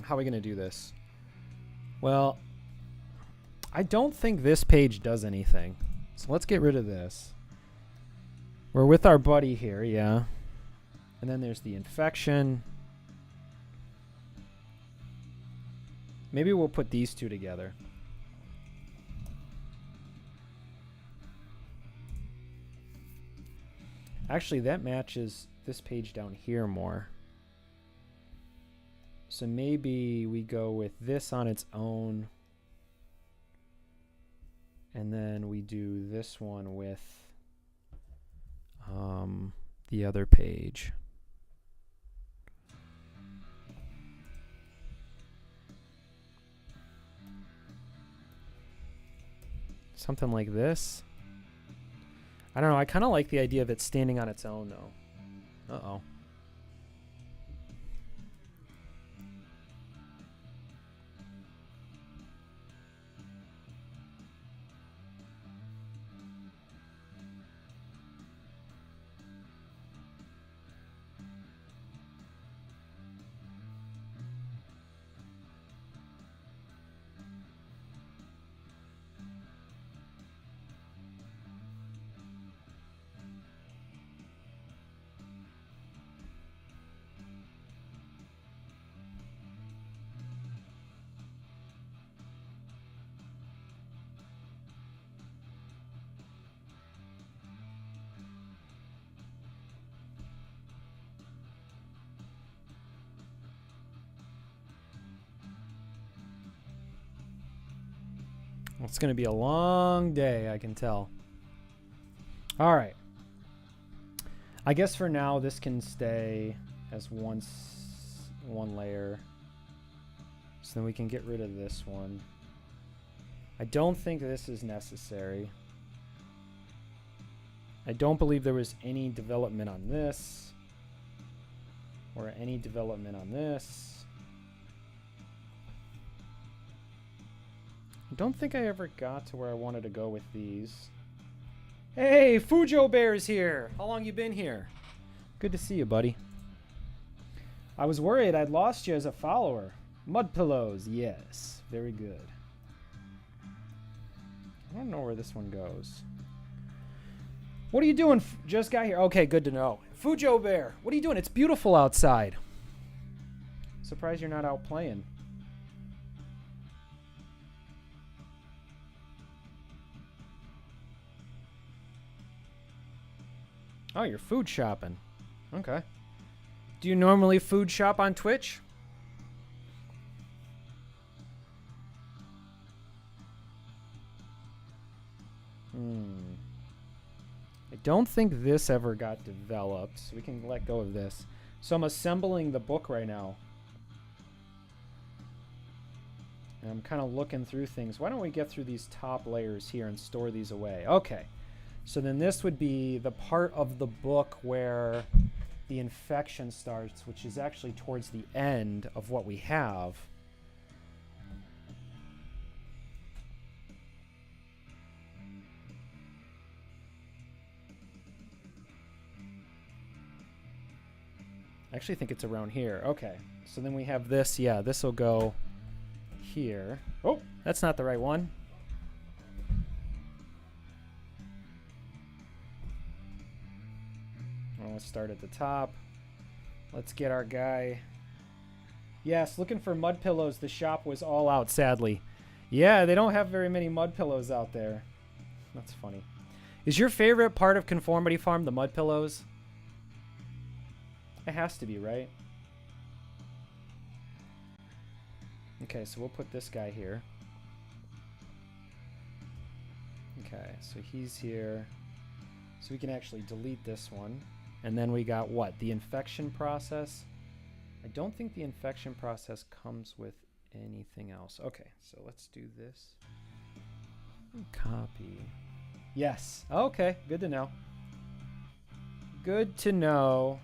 How are we going to do this? Well, I don't think this page does anything. So let's get rid of this. We're with our buddy here, yeah. And then there's the infection. Maybe we'll put these two together. Actually, that matches this page down here more. So maybe we go with this on its own. And then we do this one with the other page. Something like this. I don't know. I kind of like the idea of it standing on its own, though. Uh-oh. It's going to be a long day, I can tell. All right. I guess for now, this can stay as one layer. So then we can get rid of this one. I don't think this is necessary. I don't believe there was any development on this. Or any development on this. I don't think I ever got to where I wanted to go with these. Hey, Fujo Bear's here. How long you been here? Good to see you, buddy. I was worried I'd lost you as a follower. Mud pillows, yes. Very good. I don't know where this one goes. What are you doing? Just got here. Okay, good to know. Fujo Bear, what are you doing? It's beautiful outside. Surprised you're not out playing. Oh, you're food shopping. Okay. Do you normally food shop on Twitch? I don't think this ever got developed, so we can let go of this. So I'm assembling the book right now. And I'm kind of looking through things. Why don't we get through these top layers here and store these away? Okay. So then this would be the part of the book where the infection starts, which is actually towards the end of what we have. I actually think it's around here. Okay. So then we have this. Yeah, this will go here. Oh, that's not the right one. Well, let's start at the top. Let's get our guy. Yes, looking for mud pillows. The shop was all out, sadly. Yeah, they don't have very many mud pillows out there. That's funny. Is your favorite part of Conformity Farm the mud pillows? It has to be, right? Okay, so we'll put this guy here. Okay, so he's here. So we can actually delete this one. And then we got what? The infection process? I don't think the infection process comes with anything else. Okay, so let's do this. Copy. Yes. Okay, good to know. Good to know.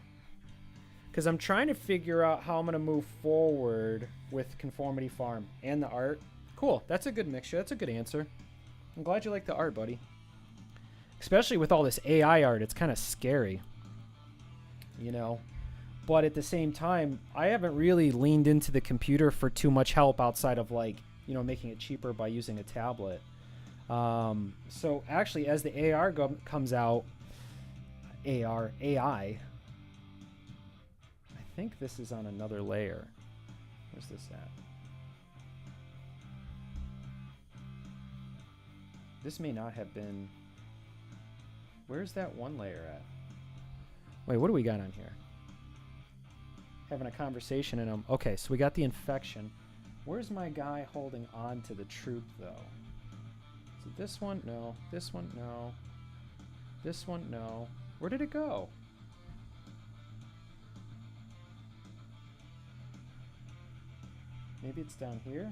Because I'm trying to figure out how I'm going to move forward with Conformity Farm and the art. Cool. That's a good mixture. That's a good answer. I'm glad you like the art, buddy. Especially with all this AI art, it's kind of scary. You know? But at the same time, I haven't really leaned into the computer for too much help outside of, like, you know, making it cheaper by using a tablet. So actually, as the AR comes out, AI, I think this is on another layer. Where's this at? This may not have been... Where's that one layer at? Wait, what do we got on here? Having a conversation and okay, so we got the infection. Where's my guy holding on to the truth, though? Is it this one? No. This one? No. This one? No. Where did it go? Maybe it's down here?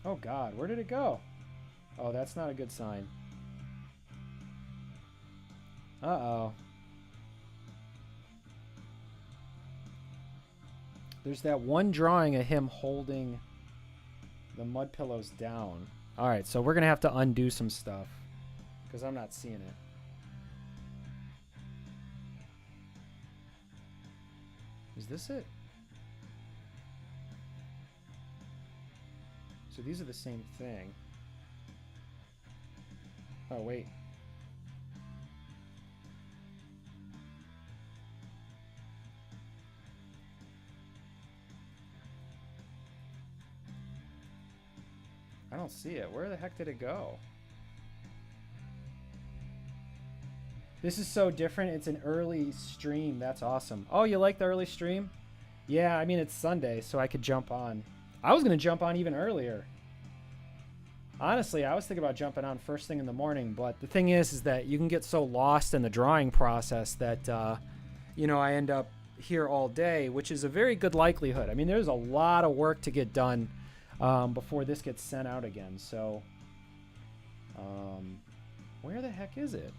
Oh God, where did it go? Oh, that's not a good sign. Uh-oh. There's that one drawing of him holding the mud pillows down. Alright, so we're going to have to undo some stuff. Because I'm not seeing it. Is this it? So these are the same thing. Oh, wait. I don't see it. Where the heck did it go? This is so different. It's an early stream. That's awesome. Oh, you like the early stream? Yeah, I mean, it's Sunday, so I could jump on. I was going to jump on even earlier. Honestly, I was thinking about jumping on first thing in the morning, but the thing is that you can get so lost in the drawing process that, I end up here all day, which is a very good likelihood. I mean, there's a lot of work to get done before this gets sent out again. So, where the heck is it?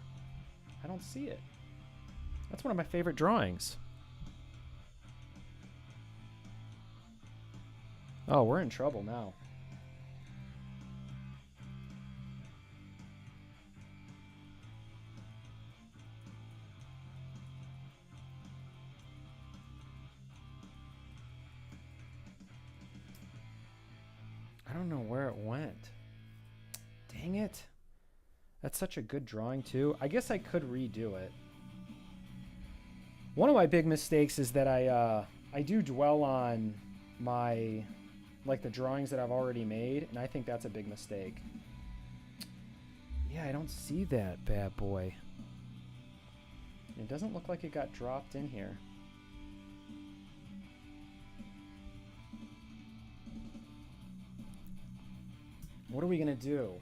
I don't see it. That's one of my favorite drawings. Oh, we're in trouble now. I don't know where it went. Dang it. That's such a good drawing too. I guess I could redo it. One of my big mistakes is that I do dwell on my the drawings that I've already made, and I think that's a big mistake. Yeah, I don't see that bad boy. It doesn't look like it got dropped in here. What are we gonna do?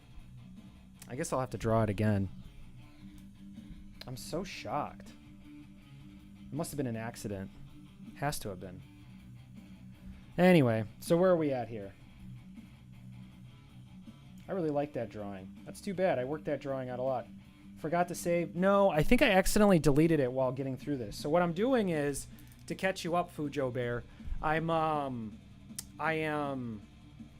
I guess I'll have to draw it again. I'm so shocked. It must have been an accident. Has to have been. Anyway, so where are we at here? I really like that drawing. That's too bad. I worked that drawing out a lot. Forgot to save. No, I think I accidentally deleted it while getting through this. So what I'm doing is, to catch you up, Fujo Bear, I am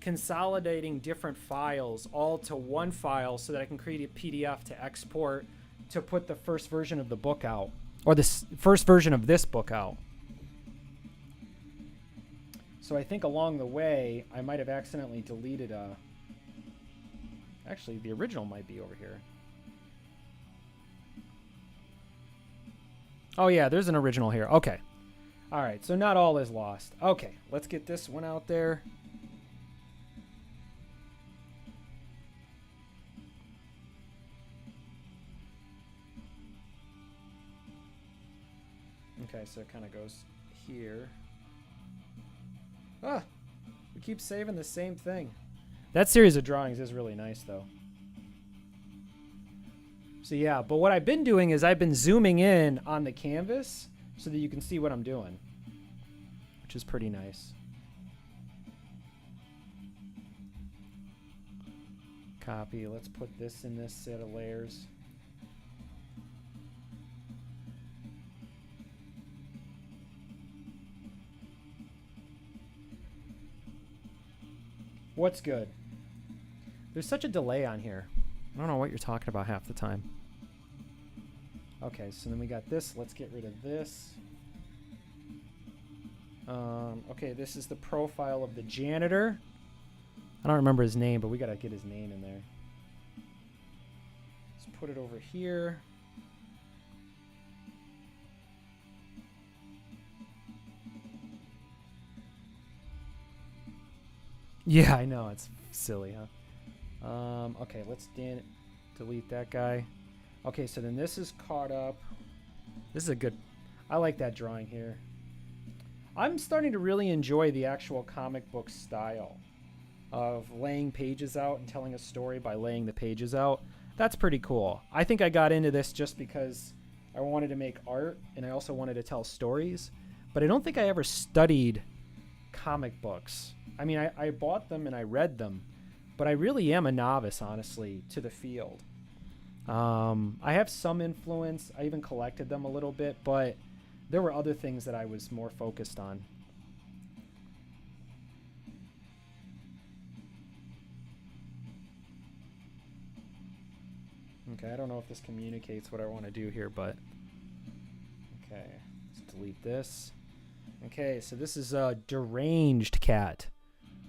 consolidating different files all to one file so that I can create a PDF to export to put the first version of the book out, or the first version of this book out. So I think along the way, I might have accidentally deleted actually, the original might be over here. Oh yeah, there's an original here. Okay. All right, so not all is lost. Okay, let's get this one out there. Okay, so it kind of goes here. Ah, we keep saving the same thing. That series of drawings is really nice, though. So yeah, but what I've been doing is I've been zooming in on the canvas so that you can see what I'm doing, which is pretty nice. Copy. Let's put this in this set of layers. What's good? There's such a delay on here. I don't know what you're talking about half the time. Okay, so then we got this. Let's get rid of this. Okay, this is the profile of the janitor. I don't remember his name, but we gotta get his name in there. Let's put it over here. Yeah, I know. It's silly, huh? Okay, let's delete that guy. Okay, so then this is caught up. This is a good... I like that drawing here. I'm starting to really enjoy the actual comic book style of laying pages out and telling a story by laying the pages out. That's pretty cool. I think I got into this just because I wanted to make art and I also wanted to tell stories. But I don't think I ever studied comic books. I mean, I bought them and I read them, but I really am a novice, honestly, to the field. I have some influence. I even collected them a little bit, but there were other things that I was more focused on. Okay, I don't know if this communicates what I want to do here, but... Okay, let's delete this. Okay, so this is a deranged cat,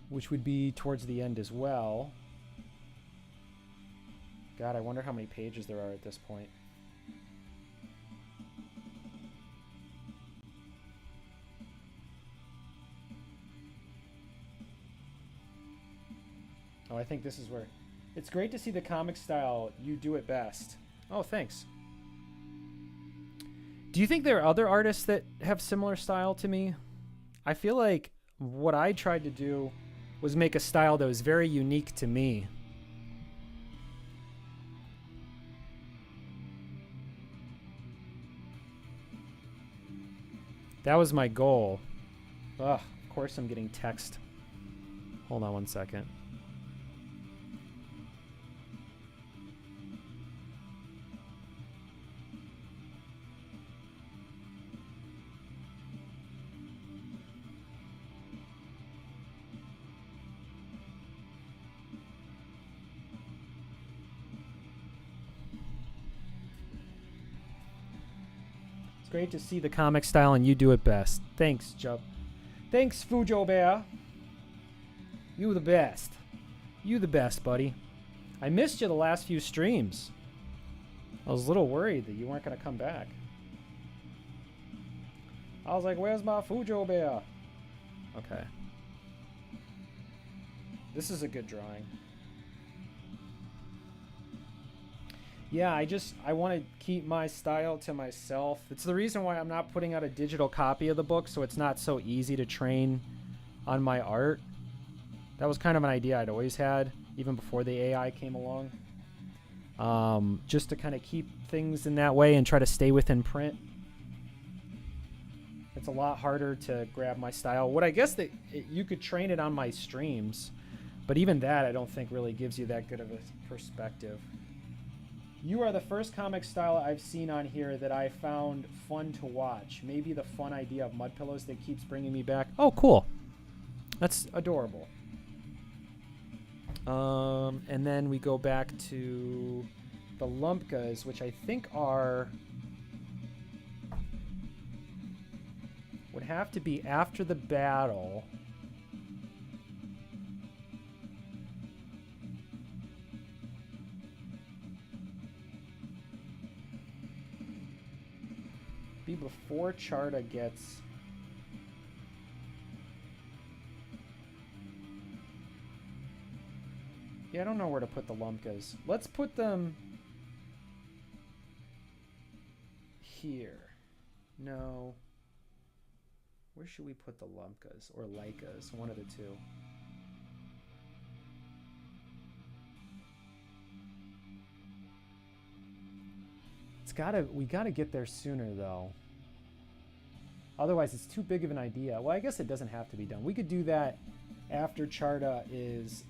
which would be towards the end as well. God, I wonder how many pages there are at this point. Oh, I think this is where... It's great to see the comic style. You do it best. Oh, thanks. Do you think there are other artists that have similar style to me? I feel like what I tried to do was make a style that was very unique to me. That was my goal. Ugh, of course I'm getting text. Hold on one second. Great to see the comic style, and you do it best. Thanks, Joe. Thanks, Fujo Bear. You the best. You the best, buddy. I missed you the last few streams. I was a little worried that you weren't going to come back. I was like, where's my Fujo Bear? Okay. This is a good drawing. Yeah, I want to keep my style to myself. It's the reason why I'm not putting out a digital copy of the book, so it's not so easy to train on my art. That was kind of an idea I'd always had, even before the AI came along. Just to kind of keep things in that way and try to stay within print. It's a lot harder to grab my style. What I guess that you could train it on my streams, but even that I don't think really gives you that good of a perspective. You are the first comic style I've seen on here that I found fun to watch. Maybe the fun idea of mud pillows that keeps bringing me back. Oh, cool. That's adorable. And then we go back to the Lumpkas, which I think would have to be after the battle. Be before Charta gets... Yeah, I don't know where to put the Lumpkas. Let's put them here. No. Where should we put the Lumpkas or Lycas? One of the two. We gotta get there sooner though. Otherwise it's too big of an idea. Well, I guess it doesn't have to be done. We could do that after Charta is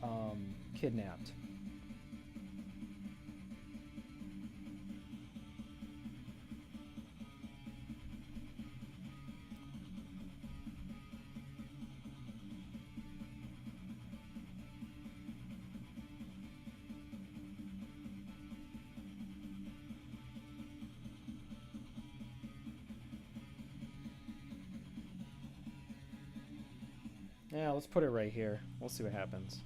kidnapped. Yeah, let's put it right here. We'll see what happens.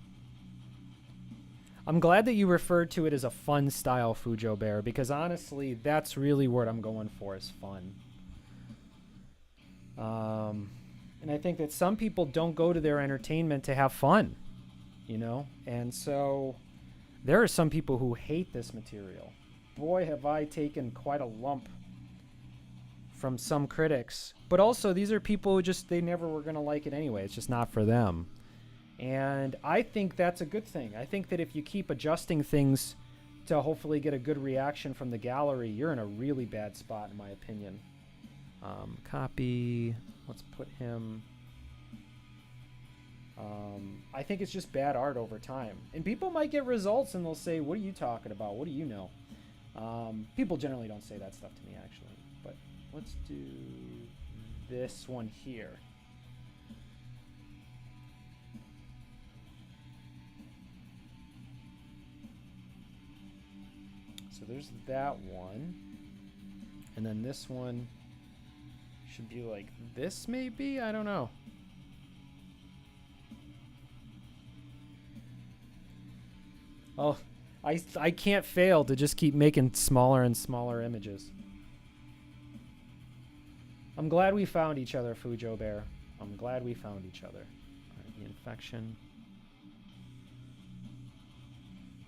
I'm glad that you referred to it as a fun style Fujo Bear, because honestly, that's really what I'm going for, is fun. And I think that some people don't go to their entertainment to have fun, you know? And so there are some people who hate this material. Boy, have I taken quite a lump from some critics. But also, these are people who just, they never were going to like it anyway. It's just not for them. And I think that's a good thing. I think that if you keep adjusting things to hopefully get a good reaction from the gallery, you're in a really bad spot, in my opinion. Copy. Let's put him... I think it's just bad art over time. And people might get results and they'll say, what are you talking about? What do you know? People generally don't say that stuff to me, actually. But let's do this one here. So there's that one. And then this one should be like this, maybe? I don't know. Oh, I can't fail to just keep making smaller and smaller images. I'm glad we found each other, Fujo Bear. I'm glad we found each other. All right, the infection.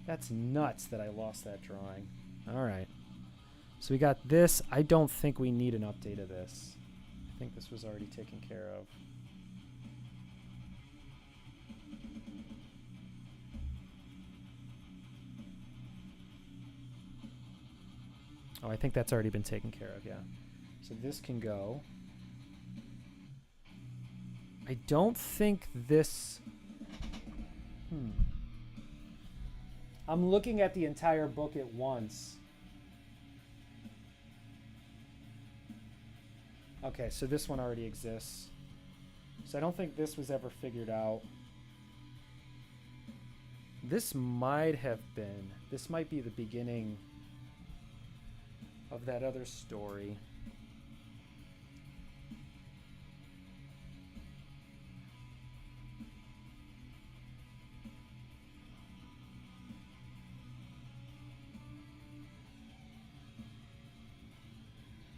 That's nuts that I lost that drawing. All right. So we got this. I don't think we need an update of this. I think this was already taken care of. Oh, I think that's already been taken care of, yeah. So this can go. I don't think this... I'm looking at the entire book at once. Okay, so this one already exists. So I don't think this was ever figured out. This might have been. This might be the beginning of that other story.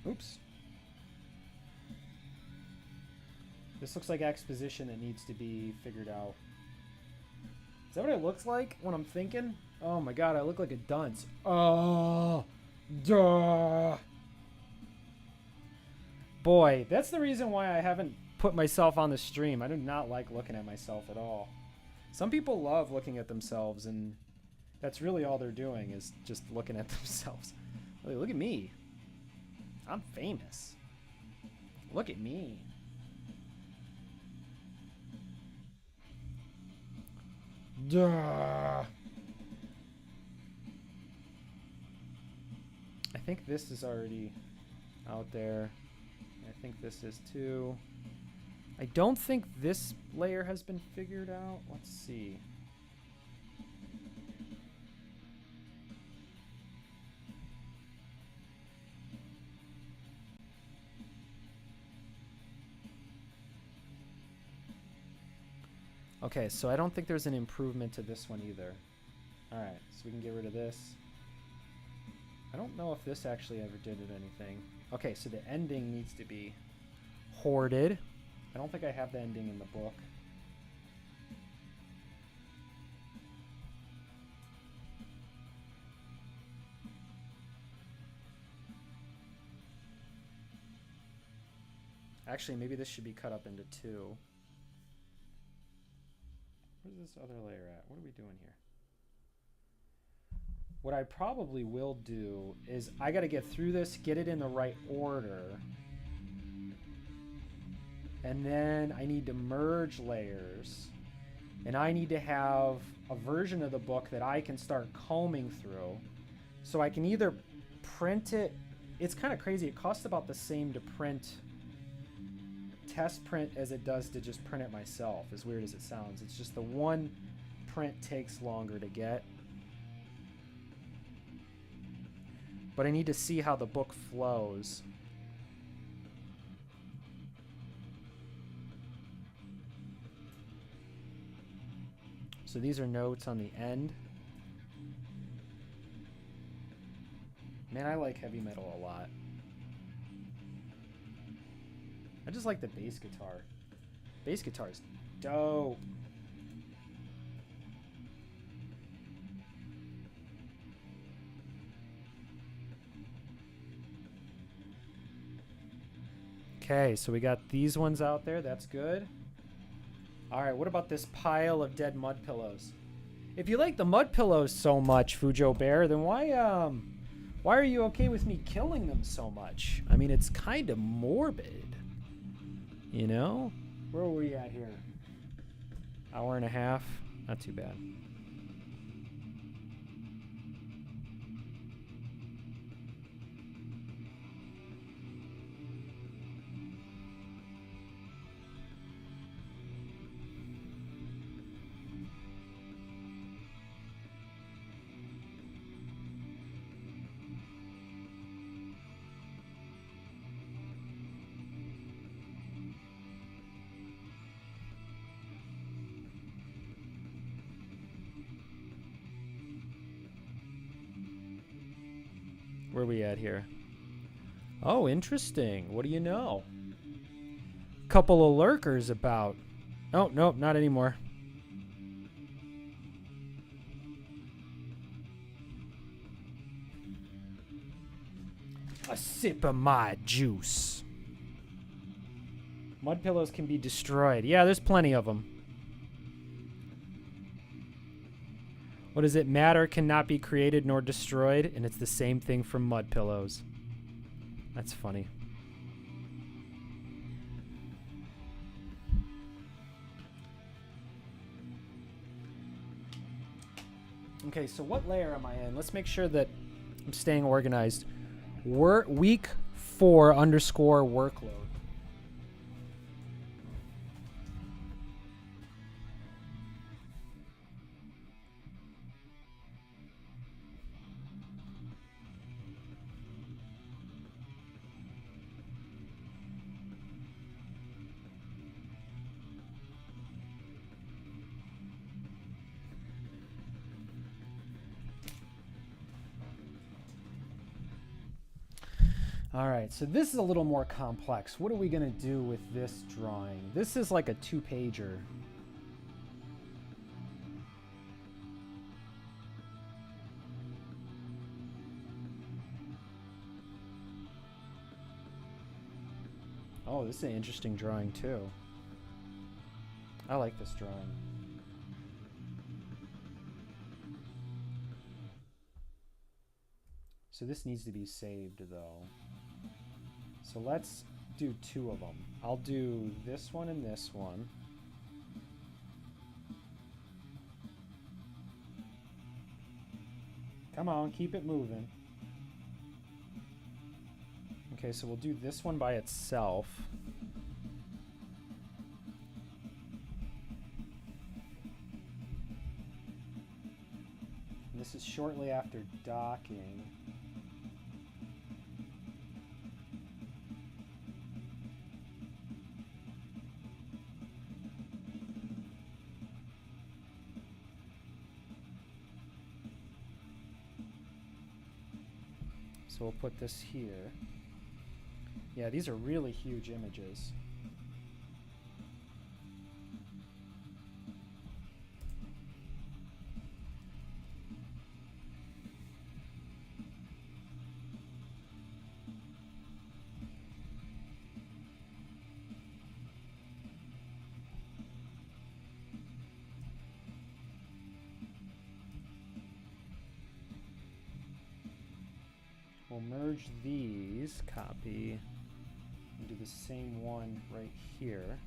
Oops. This looks like exposition that needs to be figured out. Is that what it looks like when I'm thinking? Oh my god, I look like a dunce. Oh, duh. Boy, that's the reason why I haven't put myself on the stream. I do not like looking at myself at all. Some people love looking at themselves, and that's really all they're doing is just looking at themselves. Look at me. I'm famous. Look at me. Duh. I think this is already out there. I think this is too. I don't think this layer has been figured out. Let's see. Okay, so I don't think there's an improvement to this one either. Alright, so we can get rid of this. I don't know if this actually ever did anything. Okay, so the ending needs to be hoarded. I don't think I have the ending in the book. Actually, maybe this should be cut up into two. Where's this other layer at? What are we doing here? What I probably will do is I got to get through this, get it in the right order. And then I need to merge layers. And I need to have a version of the book that I can start combing through. So I can either print it. It's kind of crazy. It costs about the same to test print as it does to just print it myself, as weird as it sounds. It's just the one print takes longer to get. But I need to see how the book flows. So these are notes on the end. Man, I like heavy metal a lot. I just like the bass guitar. Bass guitar is dope. Okay, so we got these ones out there. That's good. All right, what about this pile of dead mud pillows? If you like the mud pillows so much, Fujo Bear, then why are you okay with me killing them so much? I mean, it's kind of morbid. You know? Where are we at here? Hour and a half? Not too bad. Where are we at here? Oh, interesting. What do you know? Couple of lurkers about. Oh, nope, not anymore. A sip of my juice. Mud pillows can be destroyed. Yeah, there's plenty of them. What does it matter? Cannot be created nor destroyed, and it's the same thing for mud pillows. That's funny. Okay, so what layer am I in? Let's make sure that I'm staying organized. Week 4 underscore workload. All right, so this is a little more complex. What are we going to do with this drawing? This is like a 2-pager. Oh, this is an interesting drawing too. I like this drawing. So this needs to be saved though. So let's do 2 of them. I'll do this one and this one. Come on, keep it moving. Okay, so we'll do this one by itself. And this is shortly after docking. So we'll put this here. Yeah, these are really huge images. We'll merge these, copy, and do the same one right here.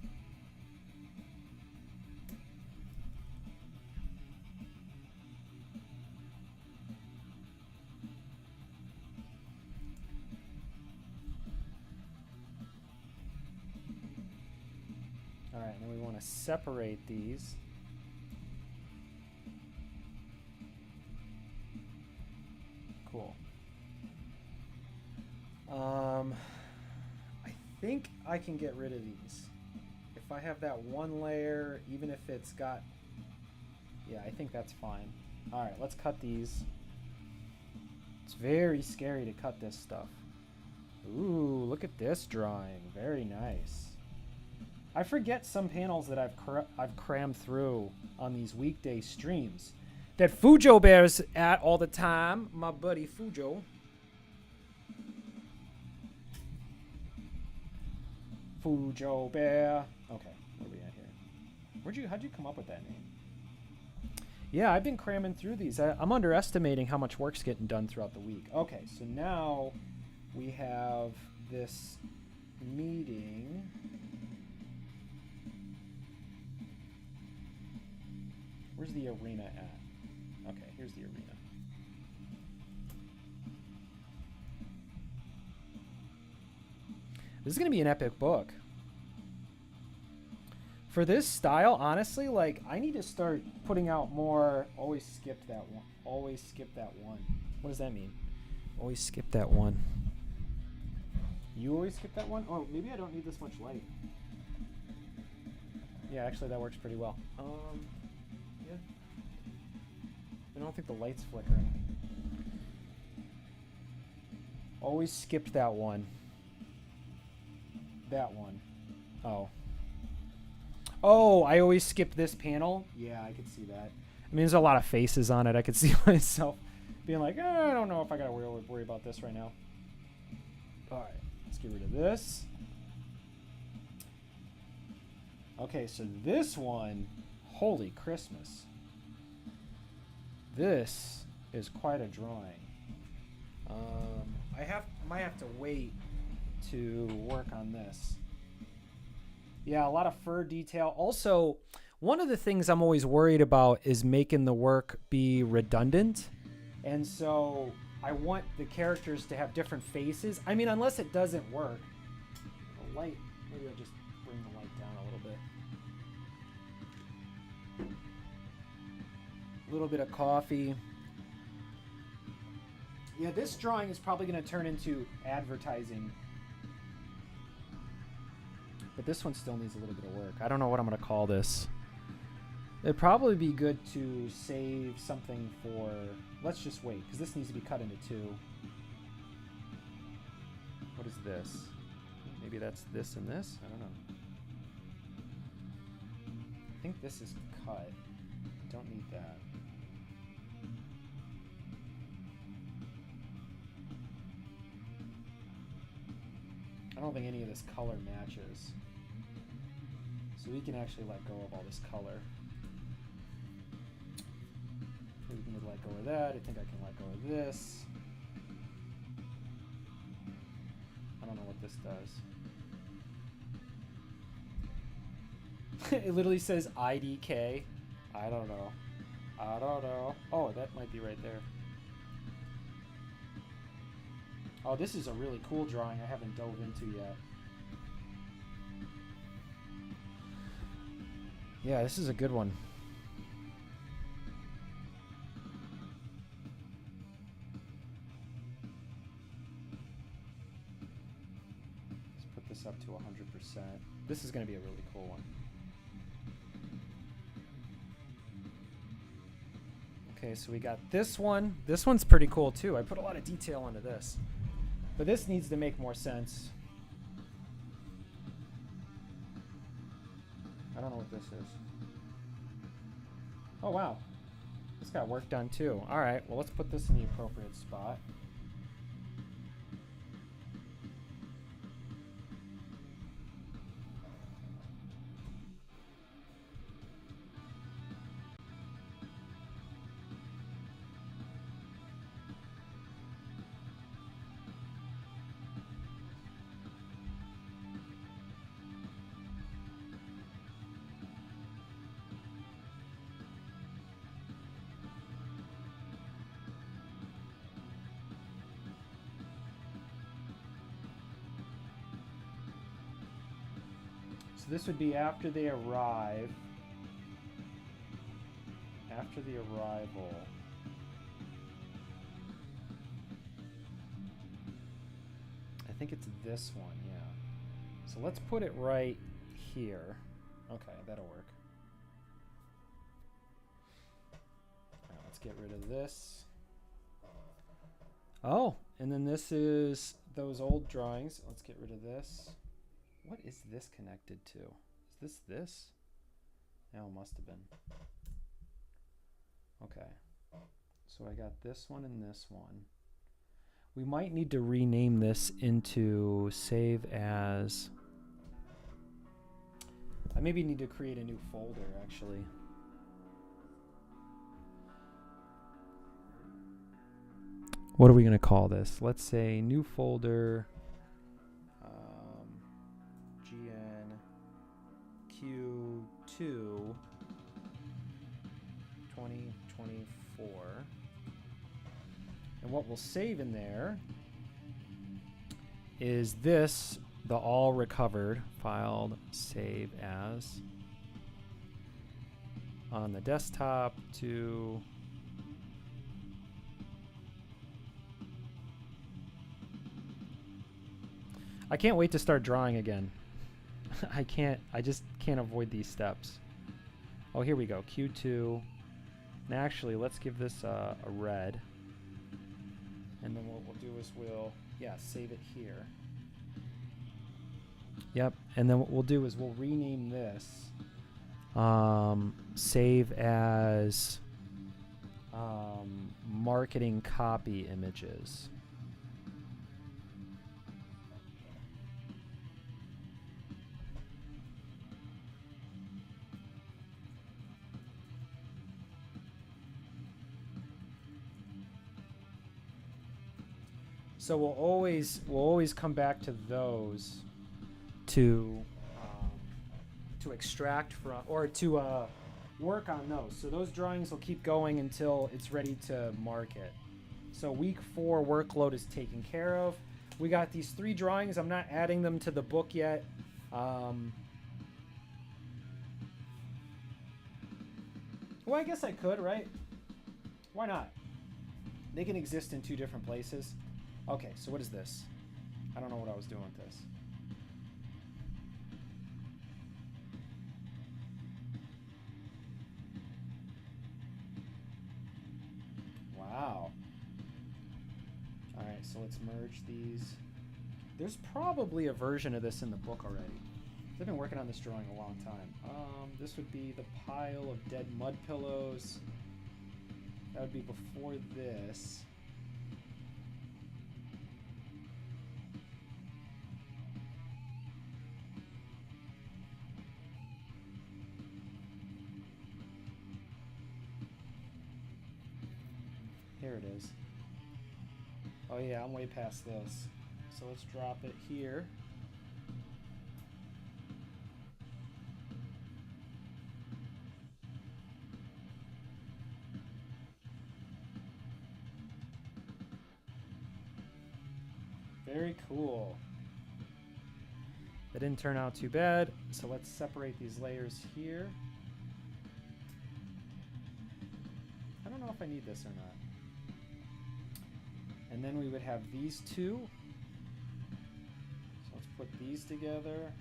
All right, and then we want to separate these. Cool. I think I can get rid of these. If I have that one layer, even if it's got... Yeah, I think that's fine. All right, let's cut these. It's very scary to cut this stuff. Ooh, look at this drawing. Very nice. I forget some panels that I've crammed through on these weekday streams that Fujo Bear's at all the time. My buddy Fujo. Fujo Bear. Okay, where are we at here? How'd you come up with that name? Yeah, I've been cramming through these. I'm underestimating how much work's getting done throughout the week. Okay, so now we have this meeting. Where's the arena at? Okay, here's the arena. This is going to be an epic book. For this style, honestly, like, I need to start putting out more. Always skip that one. Always skip that one. What does that mean? Always skip that one. You always skip that one? Oh, maybe I don't need this much light. Yeah, actually, that works pretty well. Yeah. I don't think the light's flickering. Always skip that one. That one. Oh. Oh, I always skip this panel? Yeah, I could see that. I mean, there's a lot of faces on it. I could see myself being like, I don't know if I gotta worry about this right now. Alright, let's get rid of this. Okay, so this one, holy Christmas. This is quite a drawing. Might have to wait to work on this. Yeah, a lot of fur detail. Also, One of the things I'm always worried about is making the work be redundant. And so I want the characters to have different faces. I mean, unless it doesn't work. The light, maybe I'll just bring the light down a little bit. A little bit of coffee. Yeah, this drawing is probably going to turn into advertising. But this one still needs a little bit of work. I don't know what I'm going to call this. It'd probably be good to save something for... Let's just wait, because this needs to be cut into two. What is this? Maybe that's this and this? I don't know. I think this is cut. Don't need that. I don't think any of this color matches. So we can actually let go of all this color. We can let go of that. I think I can let go of this. I don't know what this does. It literally says IDK. I don't know. I don't know. Oh, that might be right there. Oh, this is a really cool drawing I haven't dove into yet. Yeah, this is a good one. Let's put this up to 100%. This is going to be a really cool one. Okay, so we got this one. This one's pretty cool too. I put a lot of detail into this. But this needs to make more sense. I don't know what this is. Oh, wow. This got work done too. All right, well, let's put this in the appropriate spot. So this would be after they arrive. After the arrival. I think it's this one, yeah. So let's put it right here. Okay, that'll work. All right, let's get rid of this. Oh, and then this is those old drawings. Let's get rid of this. What is this connected to? Is this? No, it must have been. Okay. So I got this one and this one. We might need to rename this into save as. I maybe need to create a new folder, actually. What are we going to call this? Let's say new folder. Q2 2024, and what we'll save in there is this, the all recovered filed save as on the desktop to I can't wait to start drawing again. I just can't avoid these steps. Oh, here we go, Q2. And actually, let's give this a red. And then what we'll do is save it here. Yep, and then what we'll do is we'll rename this. Save as marketing copy images. So we'll always come back to those to to extract from, or to work on those. So those drawings will keep going until it's ready to market. So week 4 workload is taken care of. We got these 3 drawings. I'm not adding them to the book yet. Well, I guess I could, right? Why not? They can exist in 2 different places. Okay, so what is this? I don't know what I was doing with this. Wow. Alright, so let's merge these. There's probably a version of this in the book already. I've been working on this drawing a long time. This would be the pile of dead mud pillows. That would be before this. Here it is. Oh yeah, I'm way past this. So let's drop it here. Very cool. That didn't turn out too bad. So let's separate these layers here. I don't know if I need this or not. And then we would have these 2. So let's put these together.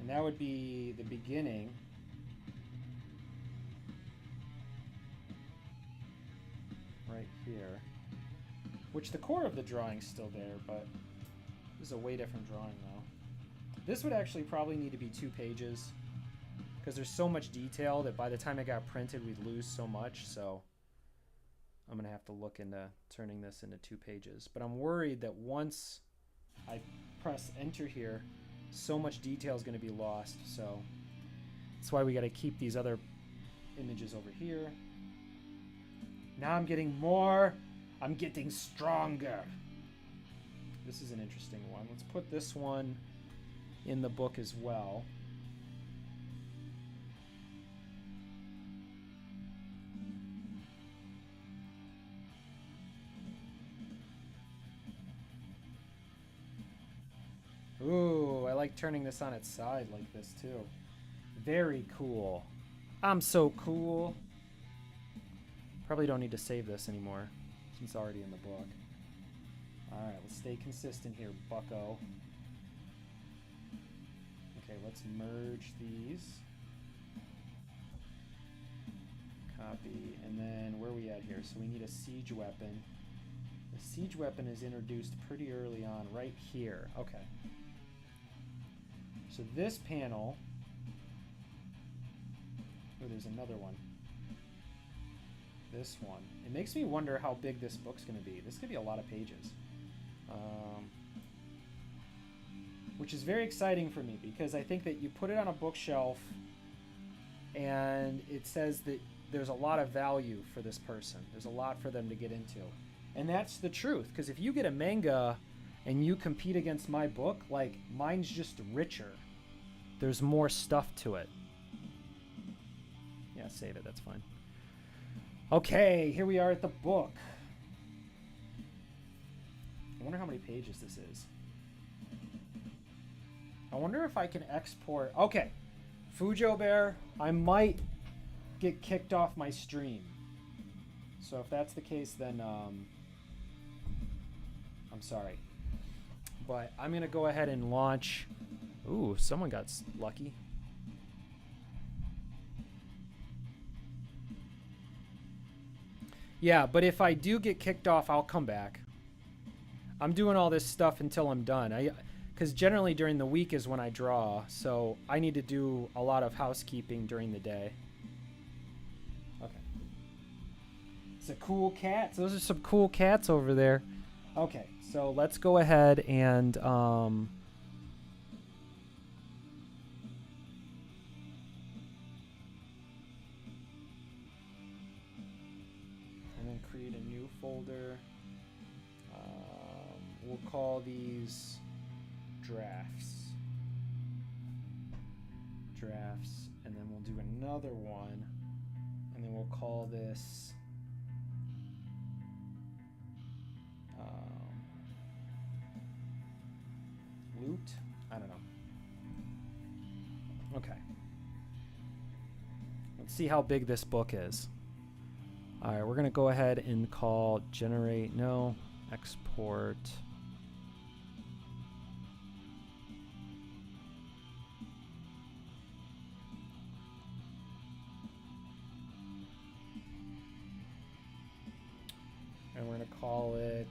And that would be the beginning. Right here. Which the core of the drawing's still there, but this is a way different drawing now. This would actually probably need to be 2 pages because there's so much detail that by the time it got printed we'd lose so much, so I'm gonna have to look into turning this into 2 pages. But I'm worried that once I press enter here, so much detail is gonna be lost, so that's why we gotta keep these other images over here. Now I'm getting more. I'm getting stronger. This is an interesting one. Let's put this one in the book as well. Ooh, I like turning this on its side like this too. Very cool. I'm so cool. Probably don't need to save this anymore since it's already in the book. Alright, let's stay consistent here, bucko. Okay, let's merge these. Copy, and then where are we at here? So we need a siege weapon. The siege weapon is introduced pretty early on, right here. Okay. So this panel... Oh, there's another one. This one. It makes me wonder how big this book's going to be. This could be a lot of pages. Which is very exciting for me because I think that you put it on a bookshelf and it says that there's a lot of value for this person. There's a lot for them to get into. And that's the truth, because if you get a manga and you compete against my book, like, mine's just richer. There's more stuff to it. Yeah, save it. That's fine. Okay, here we are at the book. I wonder how many pages this is. I wonder if I can export... Okay, Fujo Bear, I might get kicked off my stream. So if that's the case, then I'm sorry. But I'm going to go ahead and launch... Ooh, someone got lucky. Yeah, but if I do get kicked off, I'll come back. I'm doing all this stuff until I'm done. Because generally during the week is when I draw, so I need to do a lot of housekeeping during the day. Okay. It's a cool cat. Those are some cool cats over there. Okay, so let's go ahead and then create a new folder. We'll call these drafts. Drafts, and then we'll do another one, and then we'll call this loot. I don't know. Okay. Let's see how big this book is. All right, we're gonna go ahead and call generate, no, export. And we're gonna call it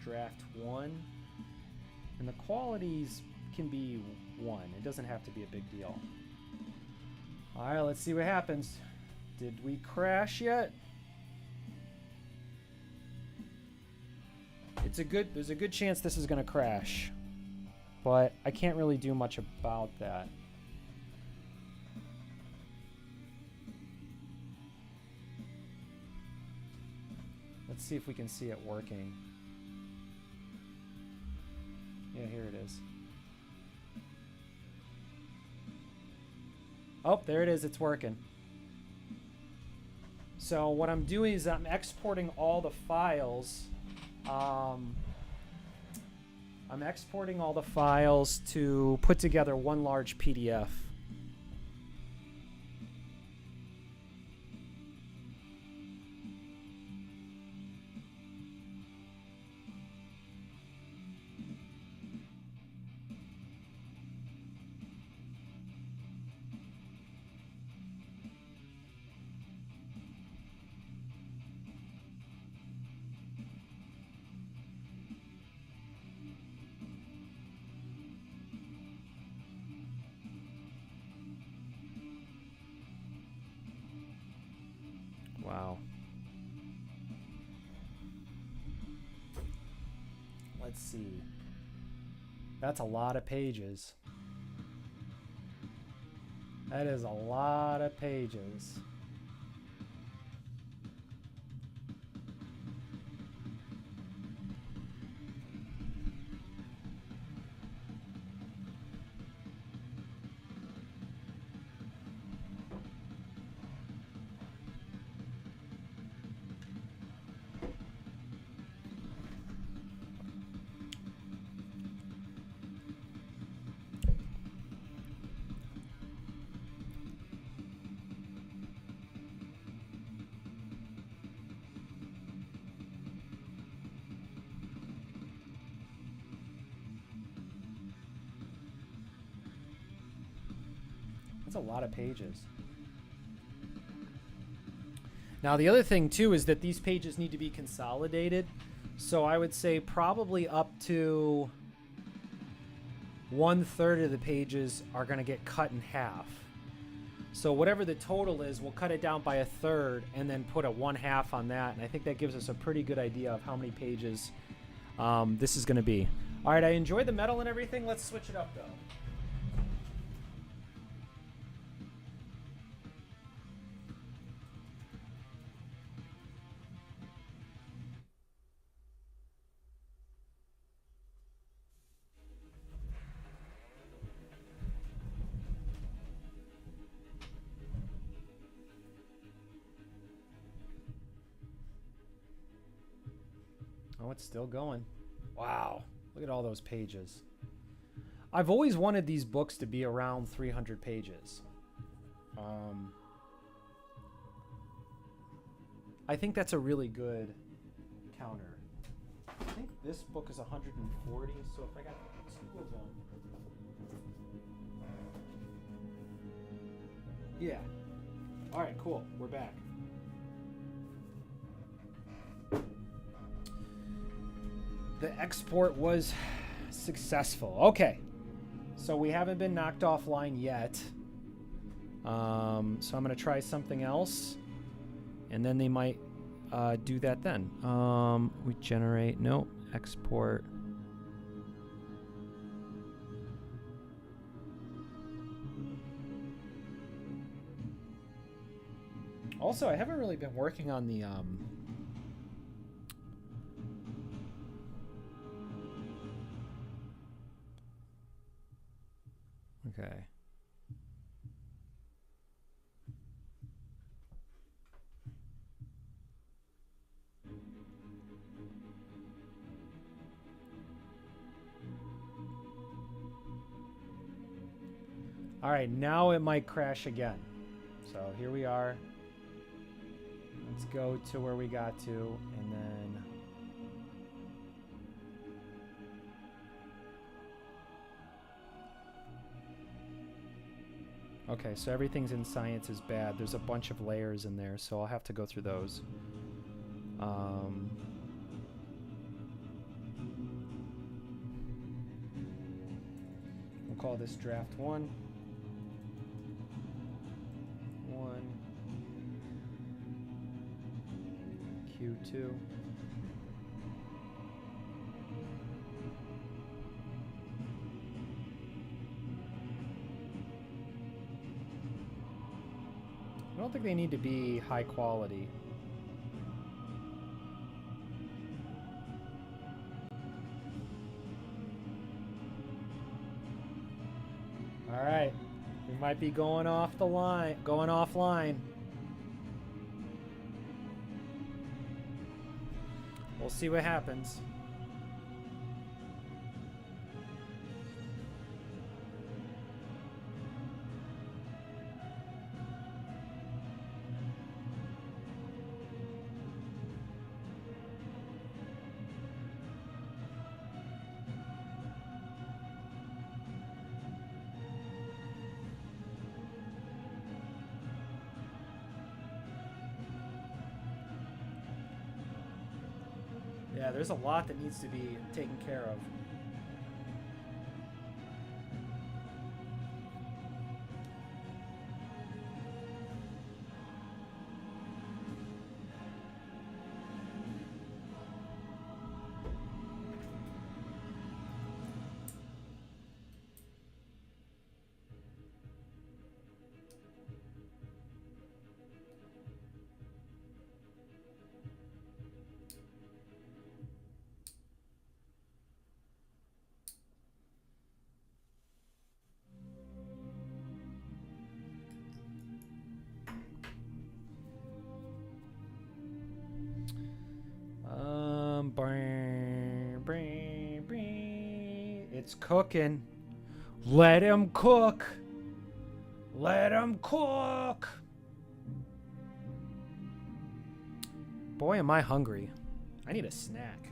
draft 1. And the qualities can be 1. It doesn't have to be a big deal. All right, let's see what happens. Did we crash yet? There's a good chance this is gonna crash, but I can't really do much about that. Let's see if we can see it working. Yeah, here it is. Oh, there it is. It's working. So what I'm doing is I'm exporting all the files. I'm exporting all the files to put together one large PDF. Wow. Let's see. That's a lot of pages. That is a lot of pages. That's a lot of pages. Now the other thing too is that these pages need to be consolidated. So I would say probably up to 1/3 of the pages are going to get cut in half. So whatever the total is, we'll cut it down by 1/3 and then put a 1/2 on that. And I think that gives us a pretty good idea of how many pages this is going to be. All right, I enjoyed the metal and everything. Let's switch it up though. Oh, it's still going. Wow. Look at all those pages. I've always wanted these books to be around 300 pages. I think that's a really good counter. I think this book is 140, so if I got 2 of them. Yeah. All right, cool. We're back. The export was successful. Okay. So we haven't been knocked offline yet. So I'm going to try something else. And then they might do that then. We generate, no, export. Also, I haven't really been working on the Okay. All right, now it might crash again. So here we are. Let's go to where we got to, and then... Okay, so everything's in science is bad. There's a bunch of layers in there, so I'll have to go through those. We'll call this draft 1. 1. Q2. I don't think they need to be high quality. All right, we might be going off the line, going offline. We'll see what happens. Yeah, there's a lot that needs to be taken care of. It's cooking. Let him cook. Let him cook. Boy, am I hungry. I need a snack.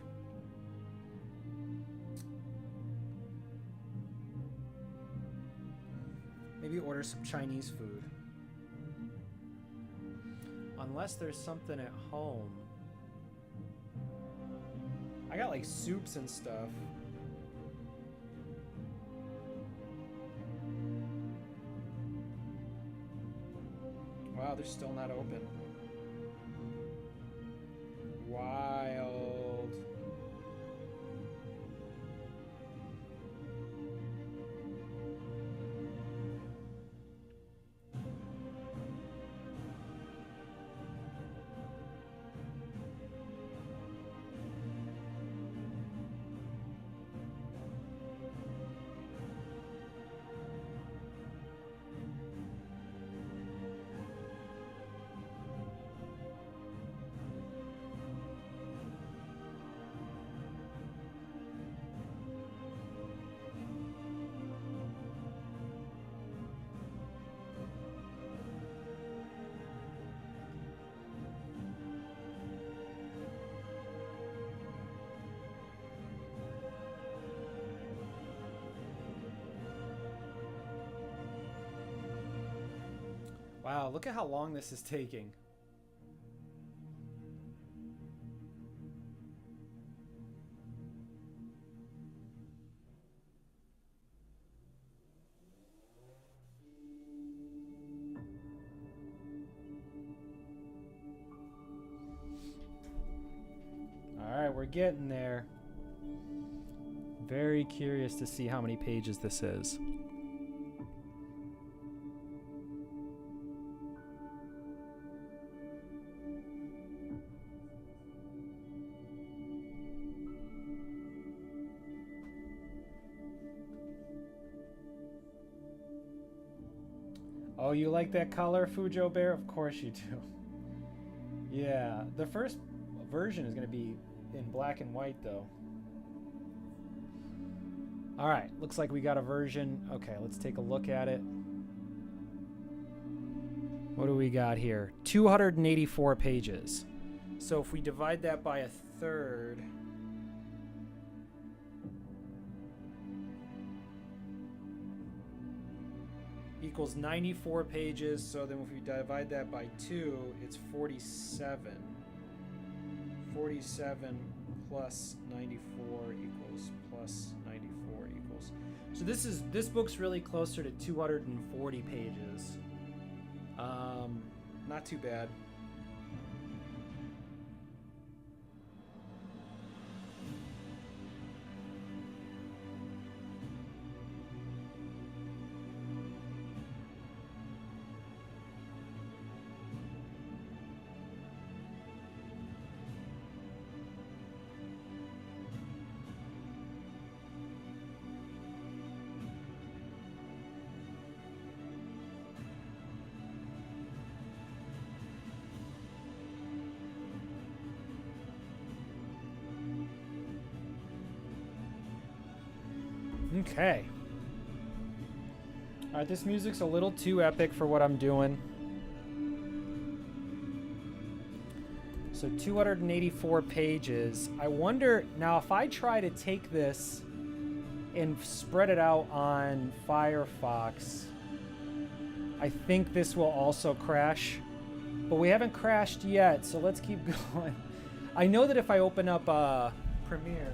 Maybe order some Chinese food. Unless there's something at home. I got like soups and stuff. Wow, they're still not open. Wild. Wow, look at how long this is taking. All right, we're getting there. Very curious to see how many pages this is. Oh, you like that color, Fujo Bear? Of course you do. Yeah, the first version is going to be in black and white, though. All right, looks like we got a version. Okay, let's take a look at it. What do we got here? 284 pages. So if we divide that by a third, equals 94 pages. So then if we divide that by 2, it's 47. 47 plus 94 equals plus 94 equals. So this book's really closer to 240 pages. Not too bad. Okay. Alright, this music's a little too epic for what I'm doing. So 284 pages. I wonder, now if I try to take this and spread it out on Firefox, I think this will also crash. But we haven't crashed yet, so let's keep going. I know that if I open up Premiere,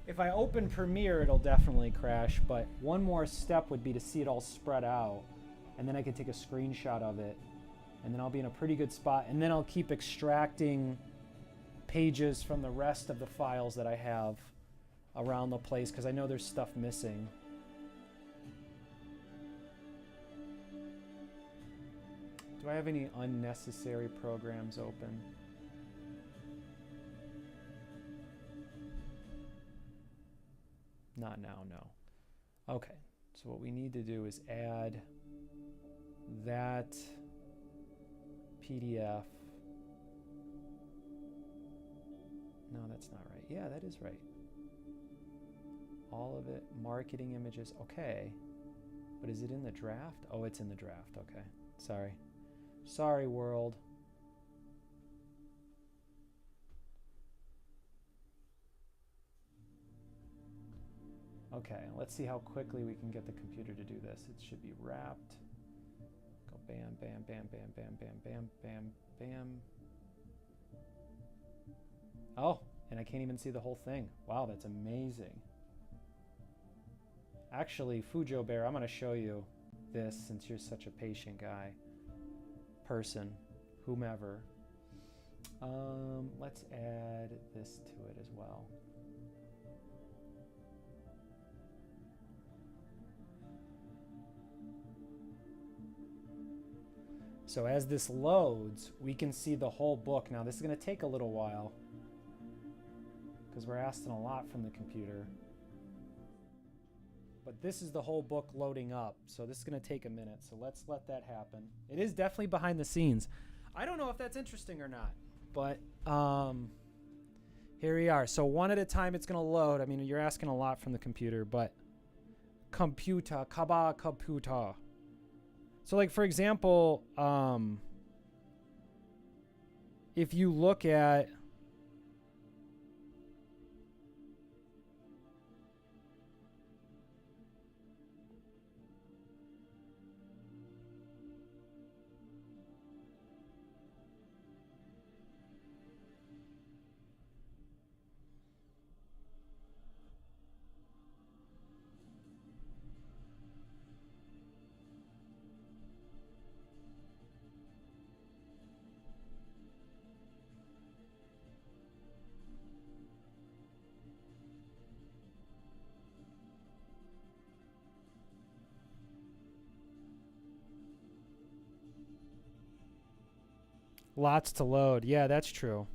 if I open Premiere, it'll definitely crash, but one more step would be to see it all spread out, and then I can take a screenshot of it, and then I'll be in a pretty good spot, and then I'll keep extracting pages from the rest of the files that I have around the place, because I know there's stuff missing. Do I have any unnecessary programs open? Not now, no. Okay, so what we need to do is add that PDF. No, that's not right. Yeah, that is right. All of it, marketing images, okay. But is it in the draft? Oh, it's in the draft, okay. Sorry. Sorry, world. Okay, let's see how quickly we can get the computer to do this. It should be wrapped. Go bam, bam, bam, bam, bam, bam, bam, bam, bam. Oh, and I can't even see the whole thing. Wow, that's amazing. Actually, Fujo Bear, I'm going to show you this since you're such a patient guy. Person, whomever. Let's add this to it as well. So as this loads, we can see the whole book. Now this is going to take a little while because we're asking a lot from the computer. But this is the whole book loading up. So this is going to take a minute. So let's let that happen. It is definitely behind the scenes. I don't know if that's interesting or not, but here we are. So one at a time it's going to load. I mean, you're asking a lot from the computer, but computer, kaba computer. So like, for example, if you look at lots to load. Yeah, that's true.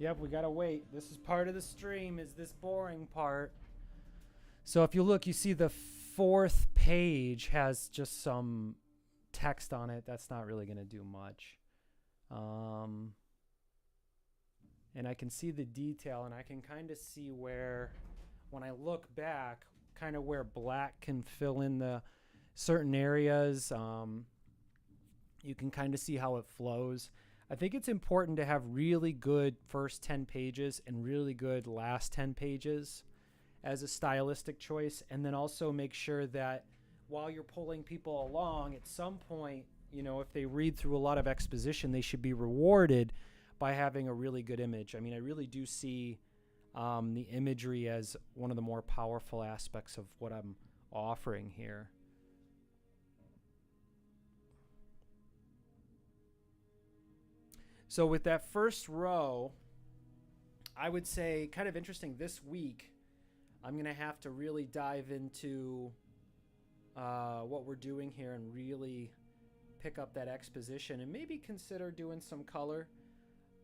Yep, we gotta wait. This is part of the stream, is this boring part. So if you look, you see the fourth page has just some text on it. That's not really gonna do much. And I can see the detail, and I can kind of see where, when I look back, kind of where black can fill in the certain areas. You can kind of see how it flows. I think it's important to have really good first 10 pages and really good last 10 pages as a stylistic choice. And then also make sure that while you're pulling people along, at some point, you know, if they read through a lot of exposition, they should be rewarded by having a really good image. I mean, I really do see the imagery as one of the more powerful aspects of what I'm offering here. So with that first row, I would say, kind of interesting, this week, I'm going to have to really dive into what we're doing here and really pick up that exposition and maybe consider doing some color.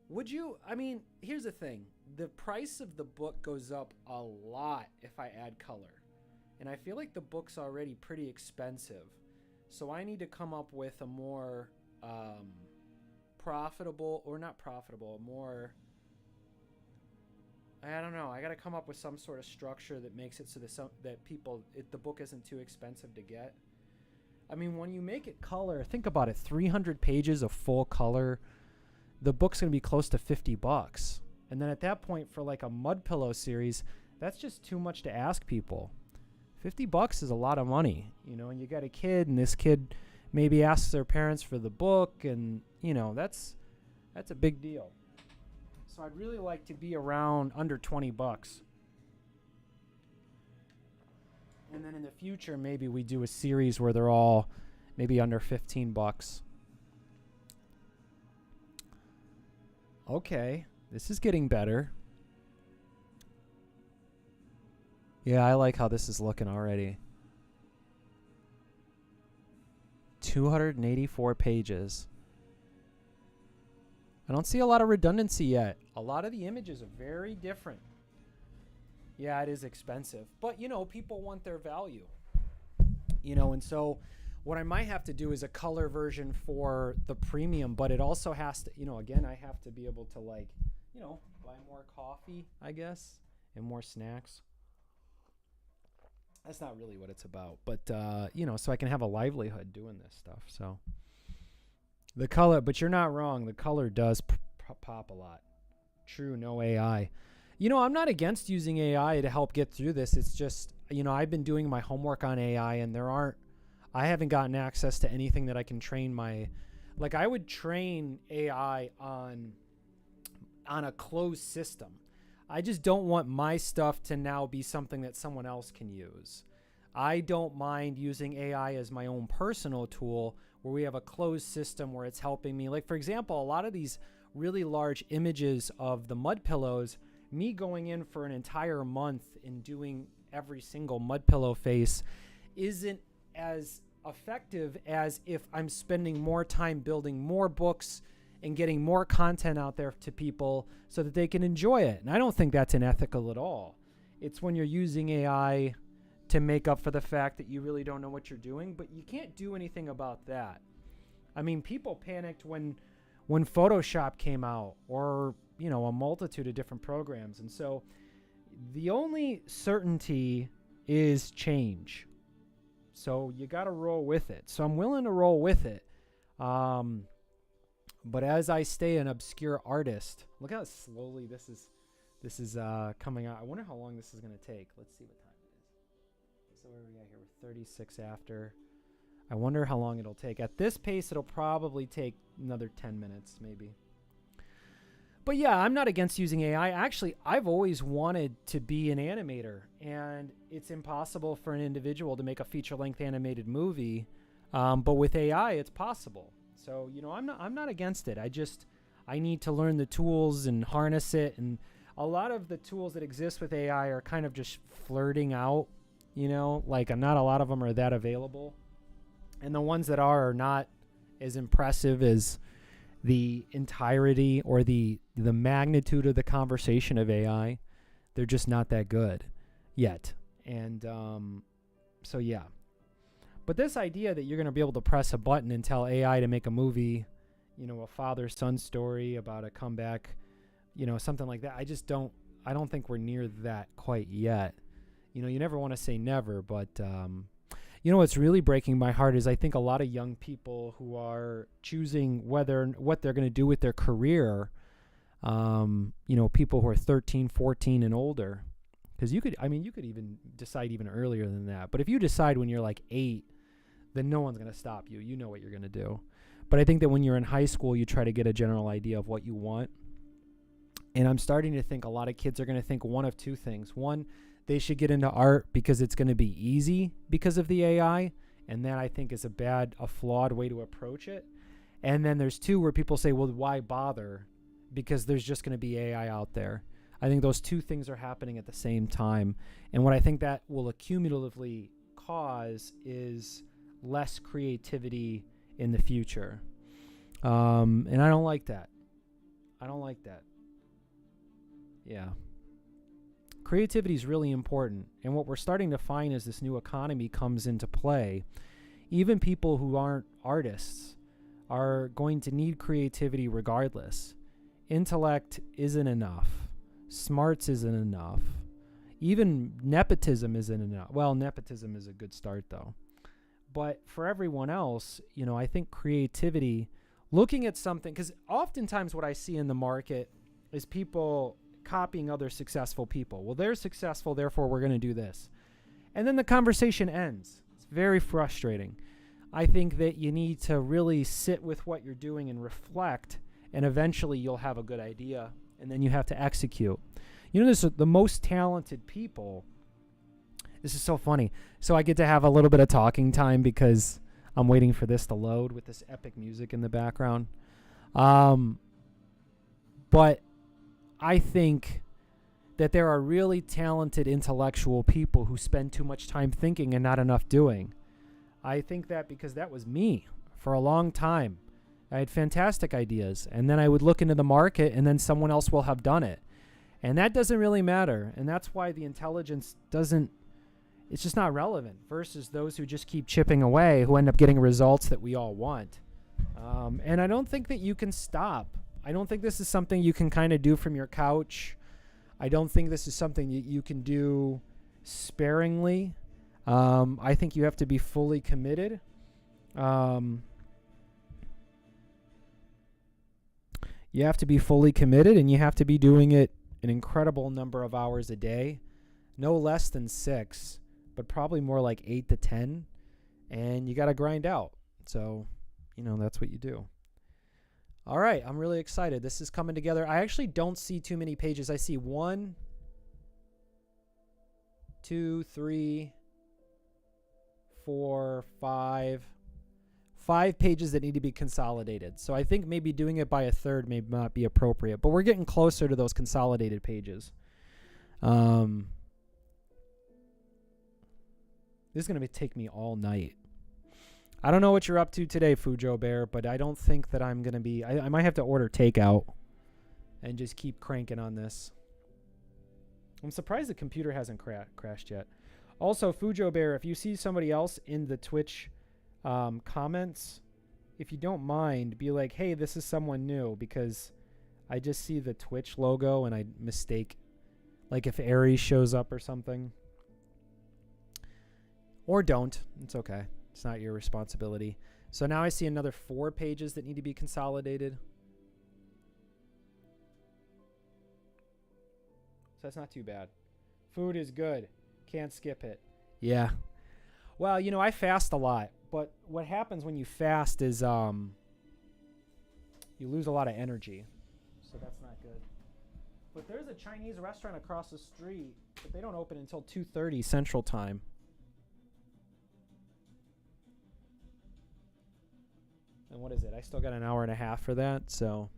Would you, I mean, here's the thing. The price of the book goes up a lot if I add color. And I feel like the book's already pretty expensive. So I need to come up with a more profitable, or not profitable, more, I don't know. I got to come up with some sort of structure that makes it so that people, the book isn't too expensive to get. I mean, when you make it color, think about it, 300 pages of full color, the book's going to be close to $50. And then at that point, for like a Mud Pillow series, that's just too much to ask people. $50 is a lot of money, you know, and you got a kid, and this kid maybe asks their parents for the book, and, you know, that's a big deal. So I'd really like to be around under $20. And then in the future, maybe we do a series where they're all maybe under $15. Okay, this is getting better. Yeah, I like how this is looking already. 284 pages. I don't see a lot of redundancy yet. A lot of the images are very different. Yeah, it is expensive. But, you know, people want their value. You know, and so what I might have to do is a color version for the premium, but it also has to, you know, again, I have to be able to, like, you know, buy more coffee, I guess, and more snacks. That's not really what it's about, but, you know, so I can have a livelihood doing this stuff. So the color, but you're not wrong. The color does pop a lot. True, no AI. You know, I'm not against using AI to help get through this. It's just, you know, I've been doing my homework on AI, and I haven't gotten access to anything that I can train like I would train AI on a closed system. I just don't want my stuff to now be something that someone else can use. I don't mind using AI as my own personal tool where we have a closed system where it's helping me. Like, for example, a lot of these really large images of the mud pillows, me going in for an entire month and doing every single mud pillow face isn't as effective as if I'm spending more time building more books and getting more content out there to people so that they can enjoy it. And I don't think that's unethical at all. It's when you're using AI to make up for the fact that you really don't know what you're doing, but you can't do anything about that. I mean, people panicked when Photoshop came out, or, you know, a multitude of different programs. And so the only certainty is change. So you got to roll with it. So I'm willing to roll with it. But as I stay an obscure artist, look how slowly this is coming out. I wonder how long this is going to take. Let's see what time it is. So where are we at here? We're 36 after. I wonder how long it'll take. At this pace, it'll probably take another 10 minutes, maybe. But yeah, I'm not against using AI. Actually, I've always wanted to be an animator, and it's impossible for an individual to make a feature-length animated movie. But with AI, it's possible. So, you know, I'm not against it. I need to learn the tools and harness it. And a lot of the tools that exist with AI are kind of just flirting out, you know, like not a lot of them are that available. And the ones that are not as impressive as the entirety or the magnitude of the conversation of AI. They're just not that good yet. And so, yeah. But this idea that you're going to be able to press a button and tell AI to make a movie, a father-son story about a comeback, something like that, I don't think we're near that quite yet. You never want to say never, but what's really breaking my heart is I think a lot of young people who are choosing what they're going to do with their career, people who are 13, 14 and older, because you could even decide even earlier than that. But if you decide when you're like 8, then no one's going to stop you. You know what you're going to do. But I think that when you're in high school, you try to get a general idea of what you want. And I'm starting to think a lot of kids are going to think one of two things. One, they should get into art because it's going to be easy because of the AI. And that I think is a flawed way to approach it. And then there's two where people say, well, why bother? Because there's just going to be AI out there. I think those two things are happening at the same time. And what I think that will accumulatively cause is less creativity in the future. And I don't like that. Yeah. Creativity is really important. And what we're starting to find as this new economy comes into play, even people who aren't artists are going to need creativity regardless. Intellect isn't enough. Smarts isn't enough. Even nepotism isn't enough. Well, nepotism is a good start, though. But for everyone else, I think creativity, looking at something, because oftentimes what I see in the market is people copying other successful people. Well, they're successful, therefore we're going to do this. And then the conversation ends. It's very frustrating. I think that you need to really sit with what you're doing and reflect, and eventually you'll have a good idea, and then you have to execute. This is the most talented people. This is so funny. So I get to have a little bit of talking time because I'm waiting for this to load with this epic music in the background. But I think that there are really talented intellectual people who spend too much time thinking and not enough doing. I think that because that was me for a long time. I had fantastic ideas, and then I would look into the market, and then someone else will have done it. And that doesn't really matter, and that's why the intelligence it's just not relevant versus those who just keep chipping away, who end up getting results that we all want. And I don't think that you can stop. I don't think this is something you can kind of do from your couch. I don't think this is something that you can do sparingly. I think you have to be fully committed. You have to be fully committed, and you have to be doing it an incredible number of hours a day, no less than 6, but probably more like 8 to 10, and you got to grind out. So, that's what you do. All right, I'm really excited. This is coming together. I actually don't see too many pages. I see 1, 2, 3, 4, 5 pages that need to be consolidated. So I think maybe doing it by a third may not be appropriate, but we're getting closer to those consolidated pages. This is going to take me all night. I don't know what you're up to today, Fujo Bear, but I don't think that I'm going to be... I might have to order takeout and just keep cranking on this. I'm surprised the computer hasn't crashed yet. Also, Fujo Bear, if you see somebody else in the Twitch comments, if you don't mind, be like, hey, this is someone new, because I just see the Twitch logo and I mistake, like if Aries shows up or something. Or don't. It's okay. It's not your responsibility. So now I see another 4 pages that need to be consolidated. So that's not too bad. Food is good. Can't skip it. Yeah. Well, I fast a lot. But what happens when you fast is you lose a lot of energy. So that's not good. But there's a Chinese restaurant across the street, but they don't open until 2:30 Central Time. And what is it? I still got an hour and a half for that, so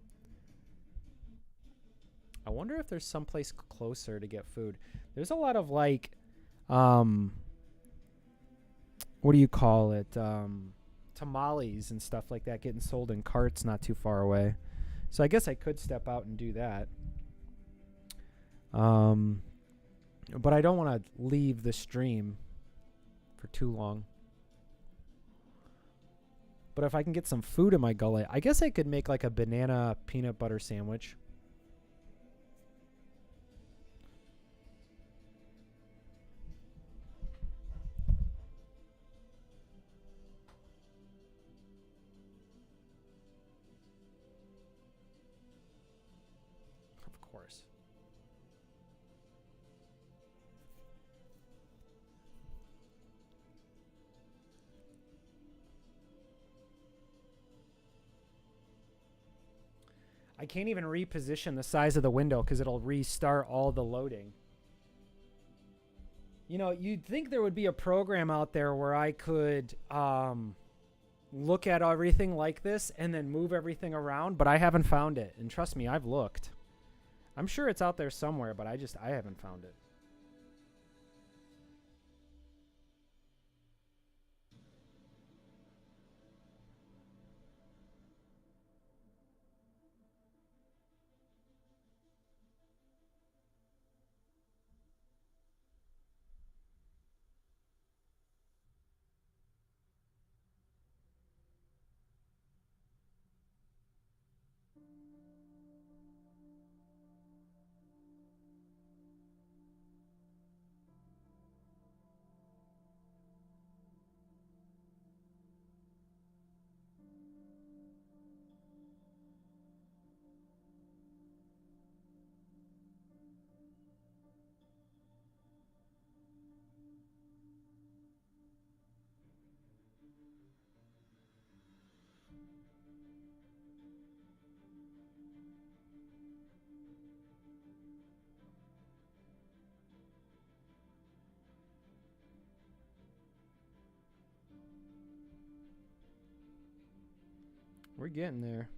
I wonder if there's someplace closer to get food. There's a lot of what do you call it? tamales and stuff like that getting sold in carts not too far away. So I guess I could step out and do that. But I don't want to leave the stream for too long. But if I can get some food in my gullet, I guess I could make like a banana peanut butter sandwich. Of course. I can't even reposition the size of the window because it'll restart all the loading. You know, you'd think there would be a program out there where I could look at everything like this and then move everything around, but I haven't found it. And trust me, I've looked. I'm sure it's out there somewhere, but I haven't found it. We're getting there.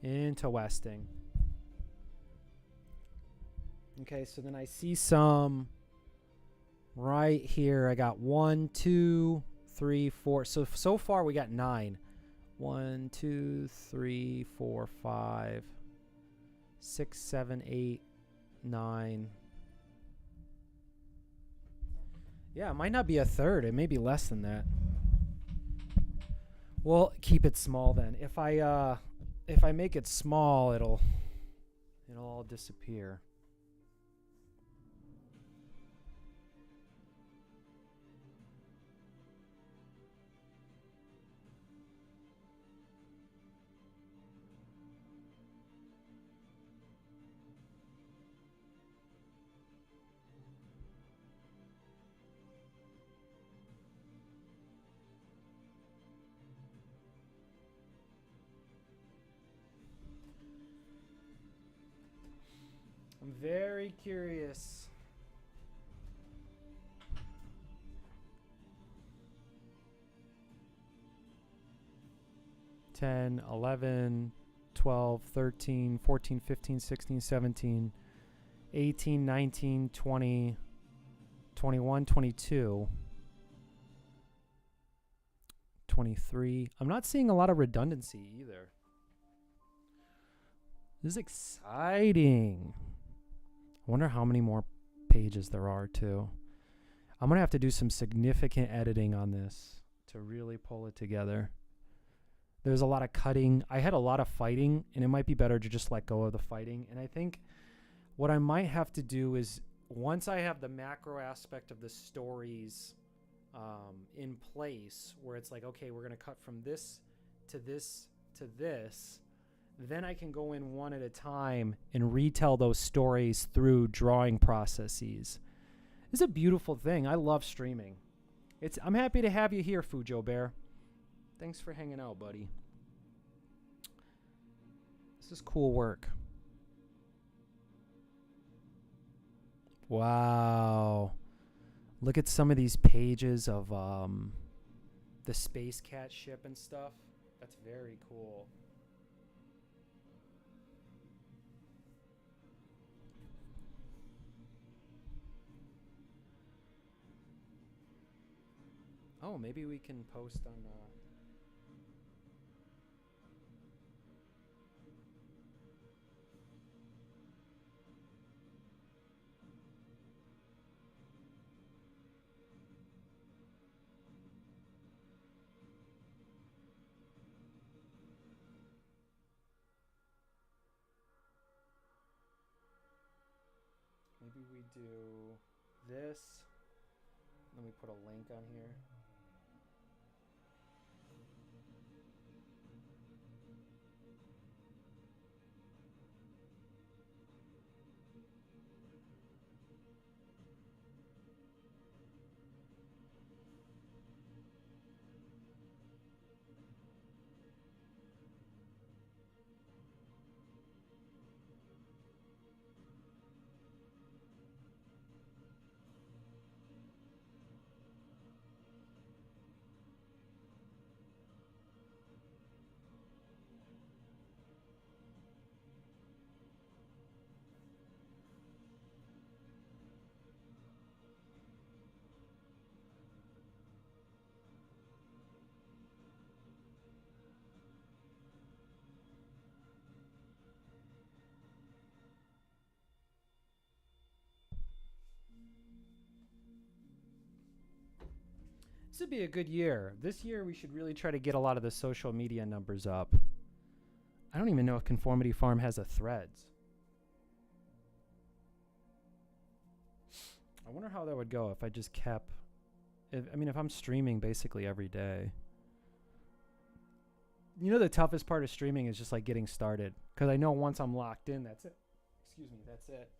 Into Westing. Okay, so then I see some right here. I got 1, 2, 3, 4. So far we got 9. 1, 2, 3, 4, 5, 6, 7, 8, 9. Yeah, it might not be a third. It may be less than that. Well, keep it small then. If I make it small, it'll all disappear. I'm very curious. $10, $11, $12, $13, $14, $15, $16, $17, $18, $19, $20, $21, $22, $23. I'm not seeing a lot of redundancy either. This is exciting. I wonder how many more pages there are too. I'm going to have to do some significant editing on this to really pull it together. There's a lot of cutting. I had a lot of fighting, and it might be better to just let go of the fighting. And I think what I might have to do is, once I have the macro aspect of the stories in place, where it's like, okay, we're going to cut from this to this to this, then I can go in one at a time and retell those stories through drawing processes. It's a beautiful thing. I love streaming. I'm happy to have you here, Fujo Bear. Thanks for hanging out, buddy. This is cool work. Wow. Look at some of these pages of the Space Cat ship and stuff. That's very cool. Oh, maybe we can post on... maybe we do this. Let me put a link on here. This would be a good year. This year we should really try to get a lot of the social media numbers up. I don't even know if Conformity Farm has a threads. I wonder how that would go if I just kept... if I'm streaming basically every day. You know, the toughest part of streaming is just like getting started. Because I know once I'm locked in, that's it. Excuse me, that's it.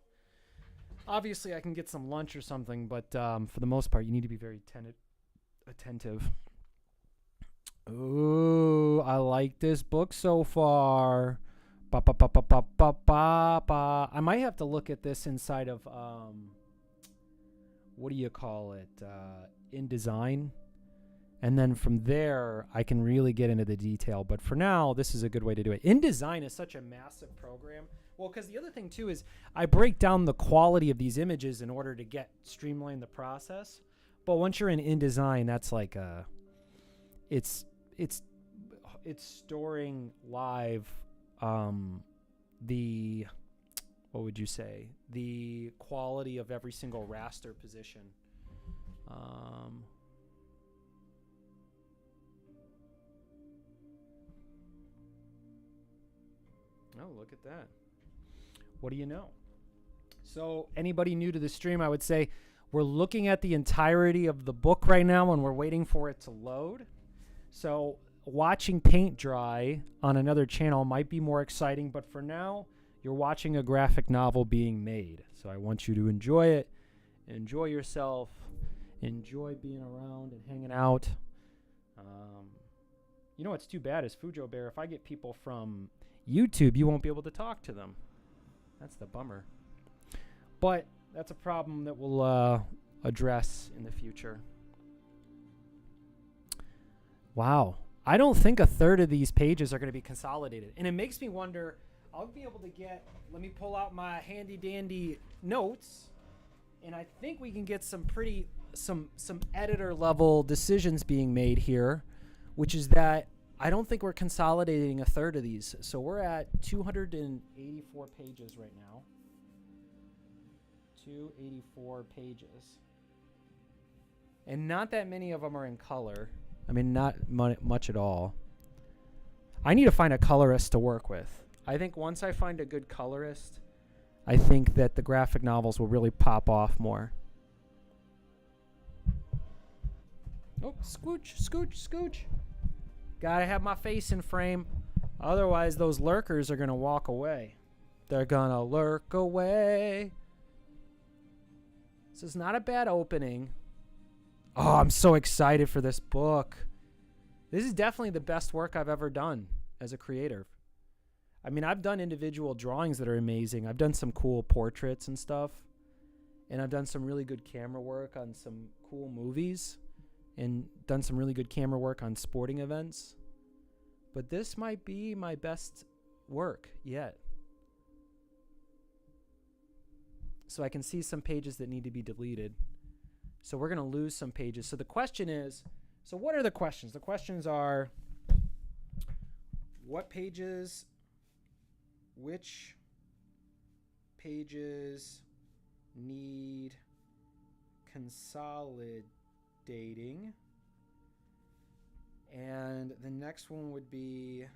Obviously, I can get some lunch or something, but for the most part, you need to be very attentive. Ooh, I like this book so far. Ba, ba, ba, ba, ba, ba, ba, ba. I might have to look at this inside of what do you call it? InDesign. And then from there, I can really get into the detail. But for now, this is a good way to do it. InDesign is such a massive program. Well, because the other thing, too, is I break down the quality of these images in order to streamline the process. But once you're in InDesign, that's like it's storing live the, what would you say, the quality of every single raster position. Oh, look at that. What do you know? So anybody new to the stream, I would say we're looking at the entirety of the book right now and we're waiting for it to load. So watching paint dry on another channel might be more exciting, but for now, you're watching a graphic novel being made. So I want you to enjoy it, enjoy yourself, enjoy being around and hanging out. You know what's too bad is Fujo Bear, if I get people from YouTube, you won't be able to talk to them. That's the bummer. But that's a problem that we'll address in the future. Wow. I don't think a third of these pages are going to be consolidated. And it makes me wonder, I'll be able to let me pull out my handy dandy notes. And I think we can get some editor level decisions being made here, which is that I don't think we're consolidating a third of these. So we're at 284 pages right now. 284 pages. And not that many of them are in color. I mean, not much at all. I need to find a colorist to work with. I think once I find a good colorist, I think that the graphic novels will really pop off more. Oh, scooch, scooch, scooch. Gotta have my face in frame. Otherwise, those lurkers are gonna walk away. They're gonna lurk away. This is not a bad opening. Oh, I'm so excited for this book. This is definitely the best work I've ever done as a creator. I mean, I've done individual drawings that are amazing. I've done some cool portraits and stuff. And I've done some really good camera work on some cool movies. And done some really good camera work on sporting events. But this might be my best work yet. So I can see some pages that need to be deleted. So we're going to lose some pages. So the question is, so what are the questions? The questions are, which pages need consolidating? And the next one would be,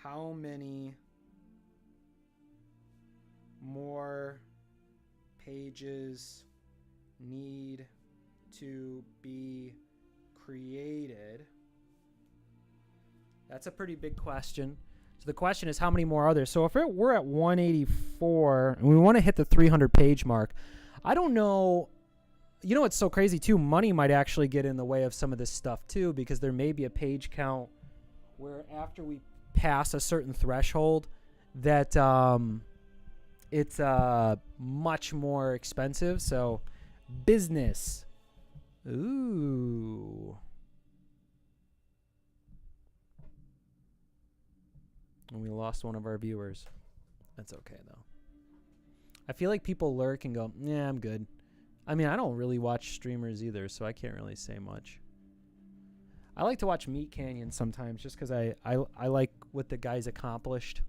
how many more pages need to be created? That's a pretty big question. So the question is, how many more are there? So if we're at 184 and we want to hit the 300 page mark, I don't know. You know what's so crazy too? Money might actually get in the way of some of this stuff too, because there may be a page count where after we pass a certain threshold that it's much more expensive. So business. Ooh. And we lost one of our viewers. That's okay though. I feel like people lurk and go, yeah, I'm good. I mean, I don't really watch streamers either, so I can't really say much. I like to watch Meat Canyon sometimes just because I like what the guy's accomplished.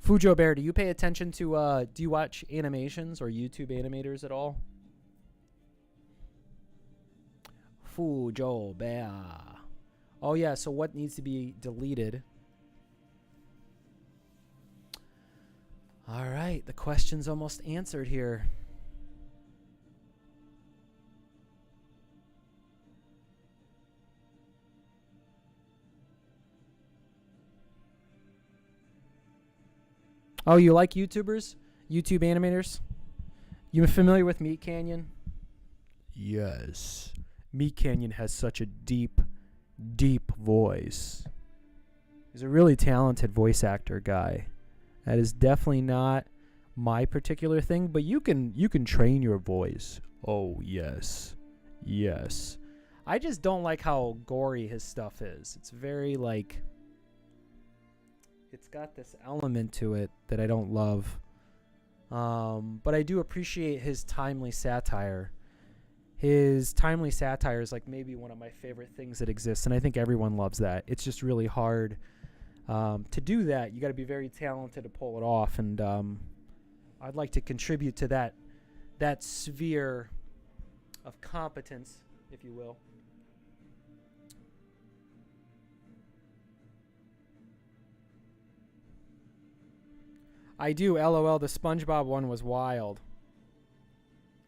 Fujo Bear, do you pay attention to, do you watch animations or YouTube animators at all? Fujo Bear. Oh, yeah, so what needs to be deleted? All right, the question's almost answered here. Oh, you like YouTubers? YouTube animators? You familiar with Meat Canyon? Yes. Meat Canyon has such a deep, deep voice. He's a really talented voice actor guy. That is definitely not my particular thing, but you can train your voice. Oh, yes. Yes. I just don't like how gory his stuff is. It's very like, it's got this element to it that I don't love. But I do appreciate his timely satire. His timely satire is like maybe one of my favorite things that exists, and I think everyone loves that. It's just really hard to do that. You got to be very talented to pull it off, and I'd like to contribute to that sphere of competence, if you will. I do. LOL. The SpongeBob one was wild.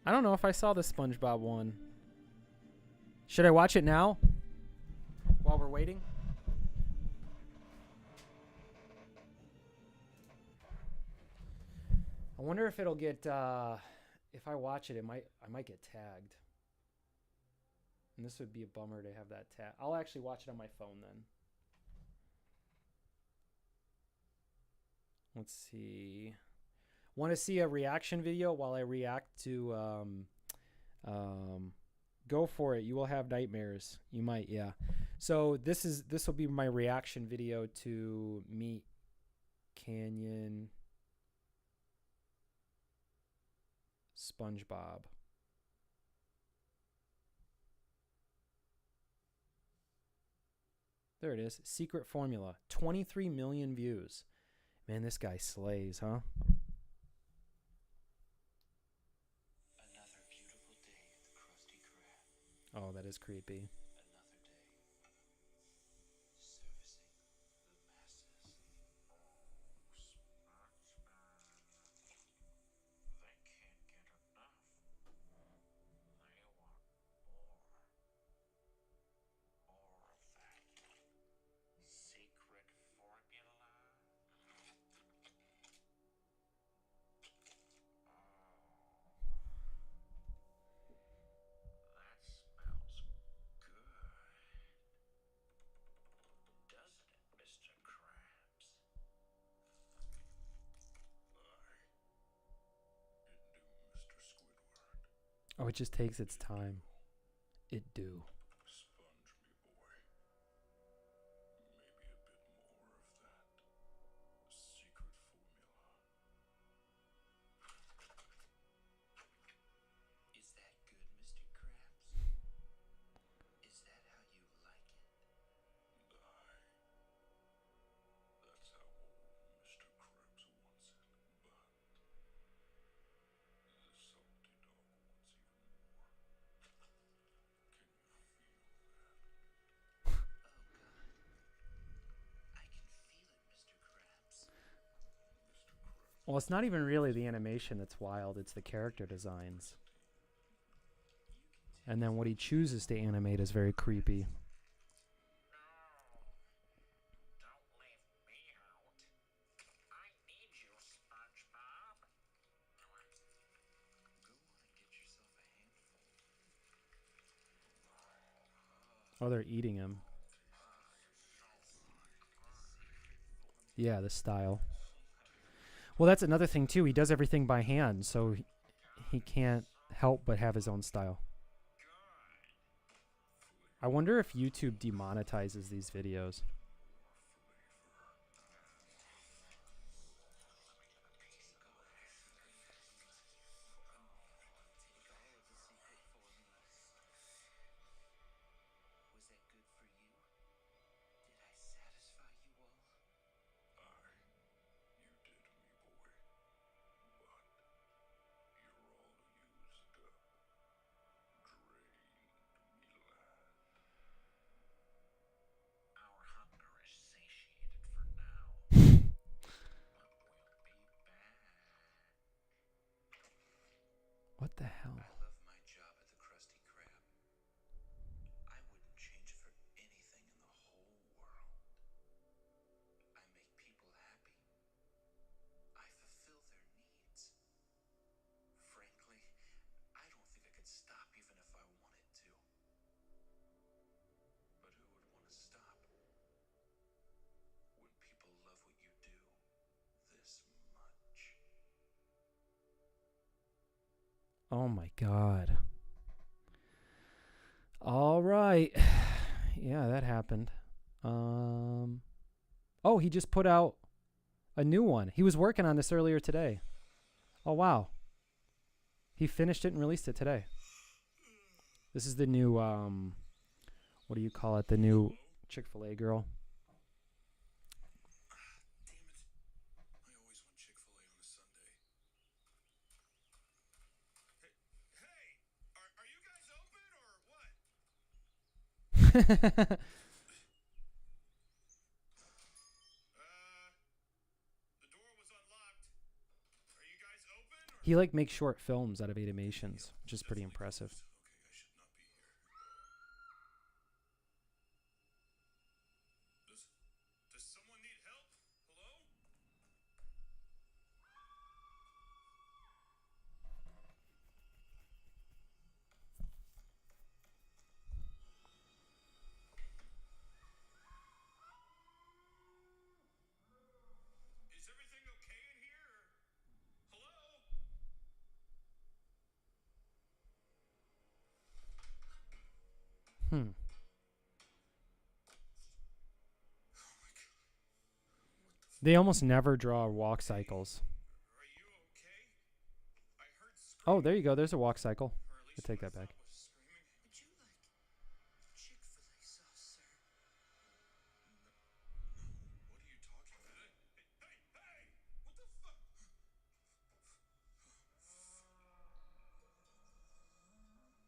I don't know if I saw the SpongeBob one. Should I watch it now? While we're waiting? I wonder if it'll get if I watch it, I might get tagged. And this would be a bummer to have that tag. I'll actually watch it on my phone then. Let's see. Want to see a reaction video while I react to go for it. You will have nightmares. You might, yeah. So this will be my reaction video to Meat Canyon SpongeBob. There it is. Secret Formula. 23 million views. Man, this guy slays, huh? Another beautiful day at the Krusty Krab. Oh, that is creepy. Another day servicing the masses. Oh, SpongeBob. They can't get enough. They want Oh, it just takes its time. It do. Sponge me, boy. Maybe a bit more of that secret formula. Is that good, Mr. Krabs? Is that how you like it? Aye. That's how old Mr. Krabs wants it, but the salty dog wants even more. Can you feel that? Oh, God. I can feel it, Mr. Krabs. Mr. Krabs. Well, it's not even really the animation that's wild, it's the character designs. And then what he chooses to animate is very creepy. Don't leave me out. I need you, SpongeBob. Go on and get yourself a handful. Oh, they're eating him. Yeah, the style. Well, that's another thing, too. He does everything by hand, so he can't help but have his own style. I wonder if YouTube demonetizes these videos. Was that good for you? Did I satisfy you all? Aye, you did, me boy. But you're all used up. Drained, me lad. Our hunger is satiated for now. But we'll be back. What the hell? I love my job at the Krusty Krab. I wouldn't change it for anything in the whole world. I make people happy. I fulfill their needs. Frankly, I don't think I could stop even if I wanted to. But who would want to stop when people love what you do this much? Oh my god. All right. Yeah, that happened. Oh, he just put out a new one. He was working on this earlier today. Oh, wow. He finished it and released it today. This is the new, what do you call it? The new Chick-fil-A girl. Damn it. I always want Chick-fil-A on a Sunday. Hey, are you guys open or what? The door was unlocked. Are you guys open or? He like makes short films out of animations, which is pretty impressive. Okay, I should not be here. Does someone need help? Hello? Is everything okay in here? Hello? Hmm. Oh my god. They almost never draw walk cycles. Are you okay? I heard screaming. Oh, there you go. There's a walk cycle. Or at least I take what that I back. thought was screaming. Would you like Chick-fil-A sauce, sir? No. What are you talking about? Hey! What the fuck? Fuck. Okay.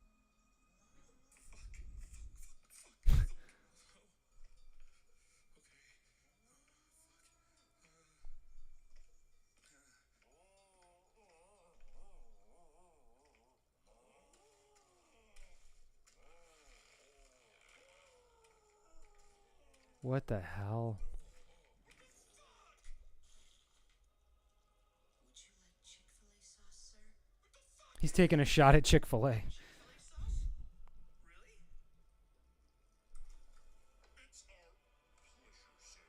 What the hell? Would you like Chick-fil-A sauce, sir? What the fuck? He's taking a shot at Chick-fil-A. Chick-fil-A sauce? Really? It's our pleasure, sir.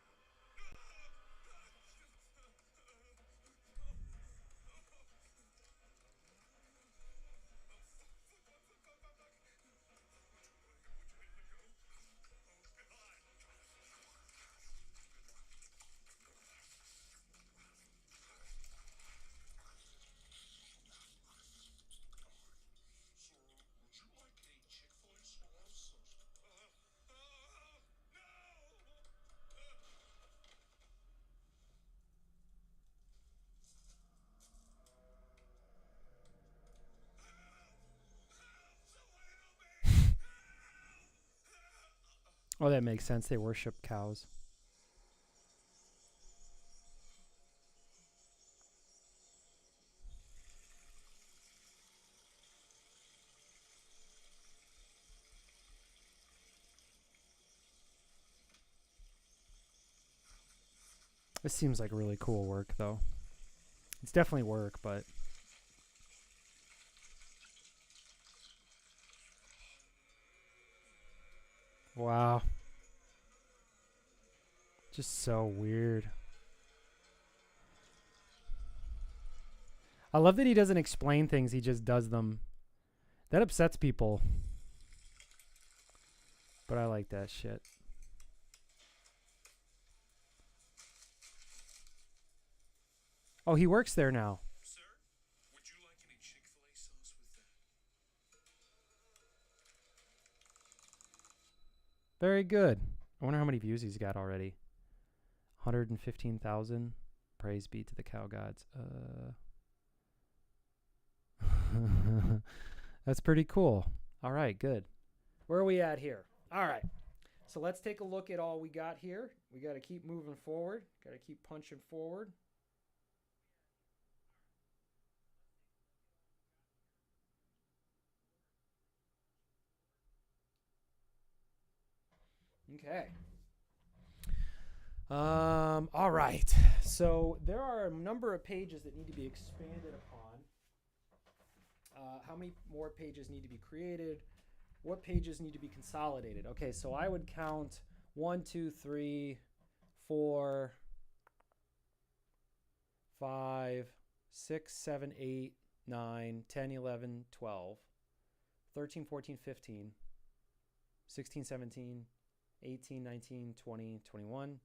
Oh, that makes sense. They worship cows. This seems like really cool work, though. It's definitely work, but wow. Just so weird. I love that he doesn't explain things, he just does them. That upsets people, but I like that shit. Oh, he works there now. Sir, would you like any Chick-fil-A sauce with that? Very good. I wonder how many views he's got already. 115,000. Praise be to the cow gods. That's pretty cool. All right, good. Where are we at here? All right. So let's take a look at all we got here. We got to keep moving forward. Got to keep punching forward. Okay. All right. So there are a number of pages that need to be expanded upon. How many more pages need to be created? What pages need to be consolidated? Okay, so I would count 1, 2, 3, 4, 5, 6, 7, 8, 9, 10, 11, 12, 13, 14, 15, 16, 17, 18, 19, 20, 21,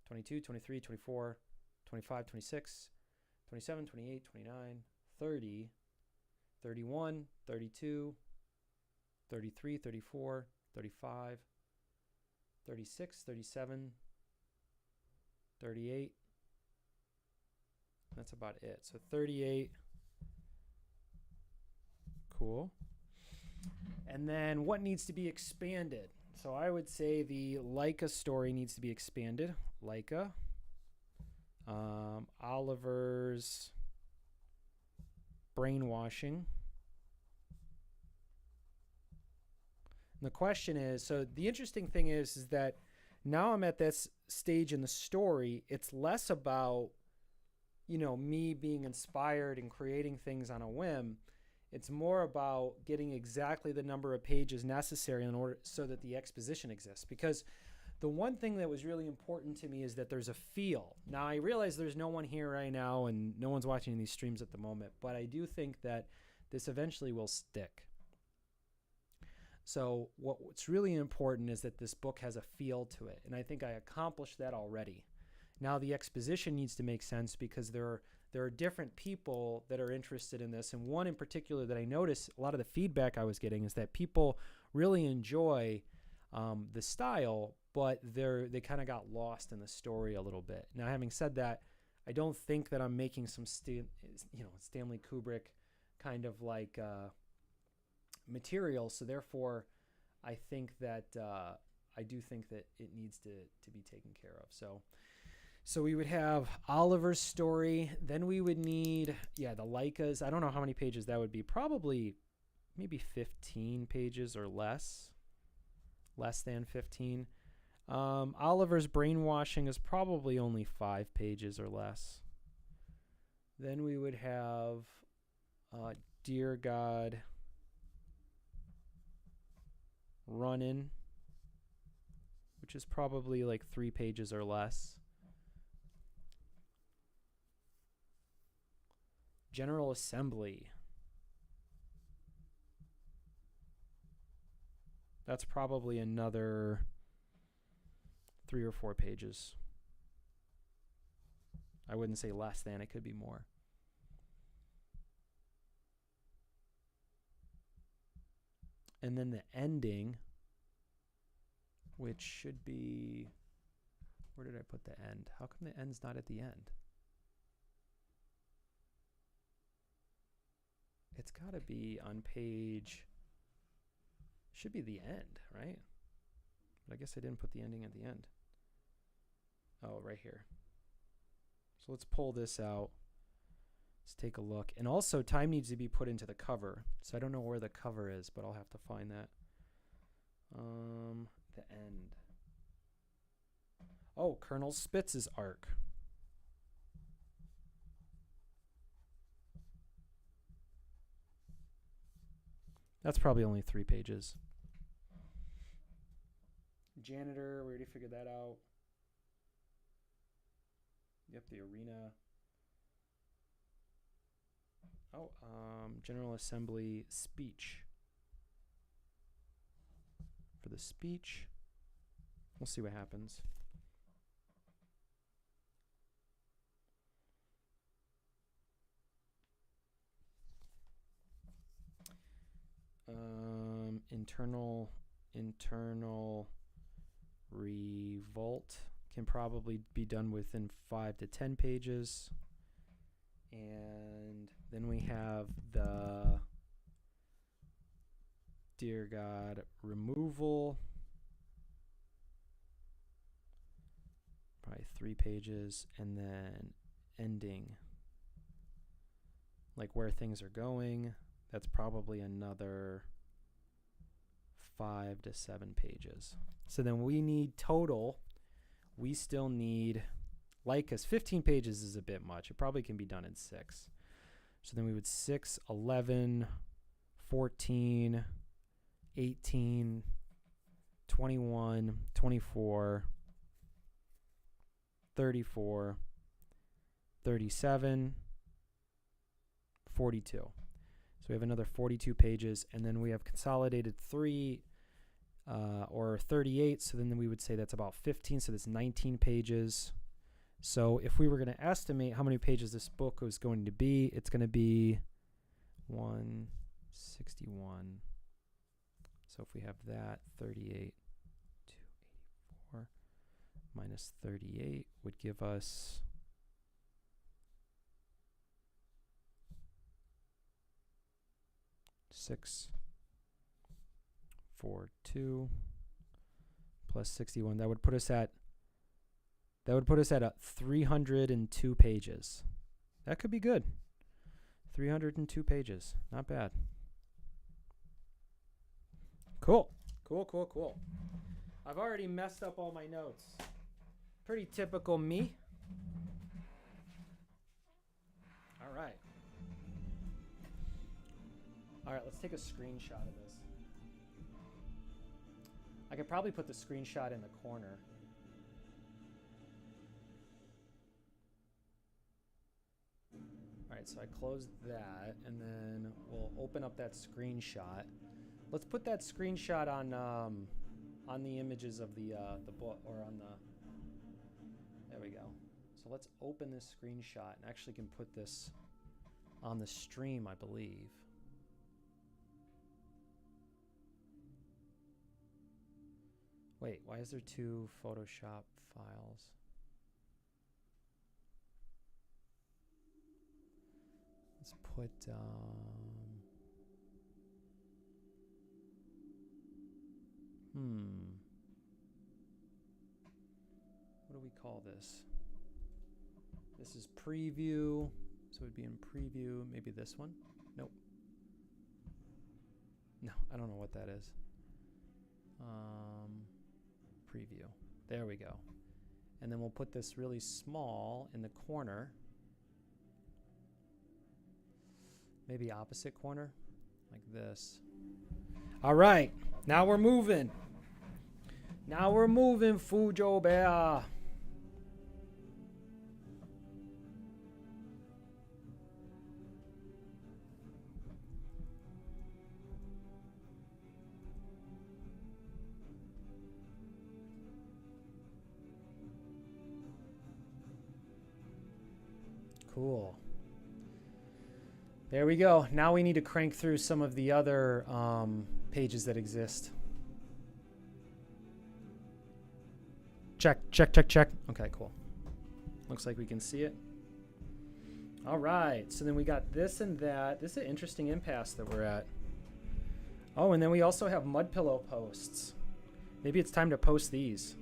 22, 23, 24, 25, 26, 27, 28, 29, 30, 31, 32, 33, 34, 35, 36, 37, 38. That's about it. So 38. Cool. And then what needs to be expanded? So I would say the Leica story needs to be expanded. Leica. Oliver's brainwashing. And the question is, so the interesting thing is that now I'm at this stage in the story. It's less about, me being inspired and creating things on a whim. It's more about getting exactly the number of pages necessary in order so that the exposition exists. Because the one thing that was really important to me is that there's a feel. Now, I realize there's no one here right now and no one's watching these streams at the moment, but I do think that this eventually will stick. So what's really important is that this book has a feel to it, and I think I accomplished that already. Now the exposition needs to make sense because there are different people that are interested in this, and one in particular that I noticed a lot of the feedback I was getting is that people really enjoy the style, but they kind of got lost in the story a little bit. Now, having said that, I don't think that I'm making some Stanley Kubrick kind of like material, so therefore I think that I do think that it needs to be taken care of. So we would have Oliver's story, then we would need the Leicas. I don't know how many pages that would be, probably maybe 15 pages or less than 15. Oliver's brainwashing is probably only 5 pages or less. Then we would have Dear God Runnin', which is probably like 3 pages or less. General Assembly. That's probably another 3 or 4 pages. I wouldn't say less than, it could be more. And then the ending, which should be, where did I put the end? How come the end's not at the end? It's got to be on page, should be the end, right? But I guess I didn't put the ending at the end. Oh, right here. So let's pull this out. Let's take a look. And also, time needs to be put into the cover. So I don't know where the cover is, but I'll have to find that. The end. Oh, Colonel Spitz's arc. That's probably only 3 pages. Janitor, we already figured that out. Yep, the arena. Oh, General Assembly speech. For the speech, we'll see what happens. Internal revolt can probably be done within 5 to 10 pages. And then we have the Dear God removal. Probably 3 pages. And then ending. Like where things are going. That's probably another 5 to 7 pages. So then we need total. We still need, like, because 15 pages is a bit much. It probably can be done in 6. So then we would 6, 11, 14, 18, 21, 24, 34, 37, 42. So we have another 42 pages, and then we have consolidated 3 or 38. So then we would say that's about 15. So that's 19 pages. So if we were going to estimate how many pages this book was going to be, it's going to be 161. So if we have that, 38 to 84 minus 38 would give us 642 plus 61. That would put us at 302 pages. That could be good. 302 pages. Not bad. Cool. Cool. I've already messed up all my notes. Pretty typical me. All right. All right, let's take a screenshot of this. I could probably put the screenshot in the corner. All right, so I closed that, and then we'll open up that screenshot. Let's put that screenshot on the images of the book, or on the. There we go. So let's open this screenshot, and actually can put this on the stream, I believe. Wait, why is there 2 Photoshop files? Let's put, what do we call this? This is preview, so it would be in preview. Maybe this one? Nope. No, I don't know what that is. Preview. There we go. And then we'll put this really small in the corner. Maybe opposite corner, like this. All right, now we're moving. Fujo Bear. Cool. There we go. Now we need to crank through some of the other pages that exist. Check. Okay, cool. Looks like we can see it. All right. So then we got this and that. This is an interesting impasse that we're at. Oh, and then we also have mud pillow posts. Maybe it's time to post these.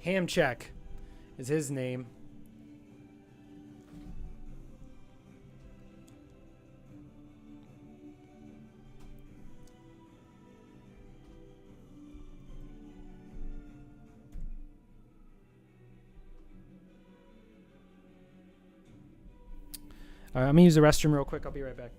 Hamcheck is his name. All right, I'm gonna use the restroom real quick. I'll be right back.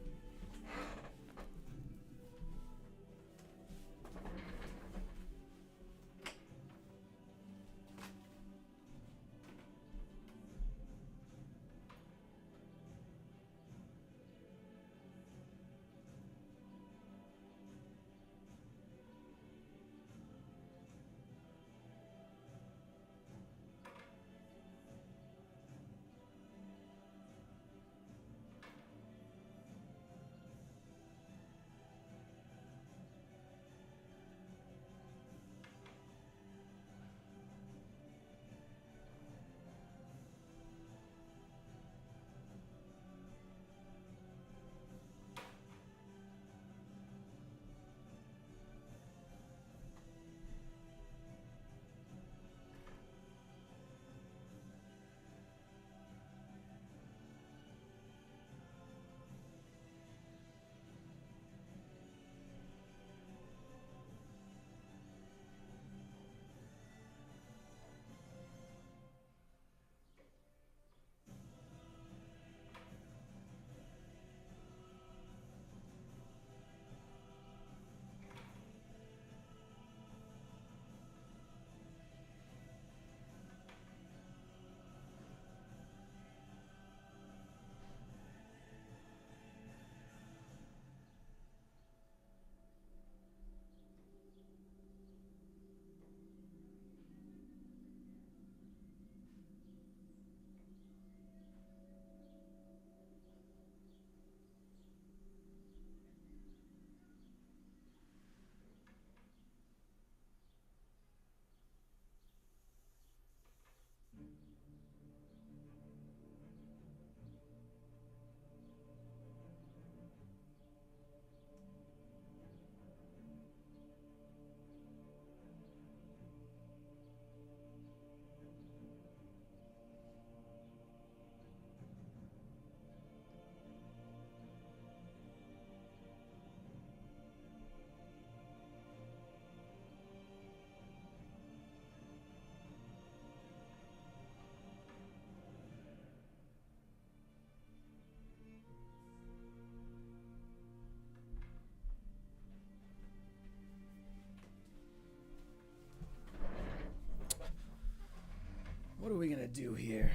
What are we gonna do here?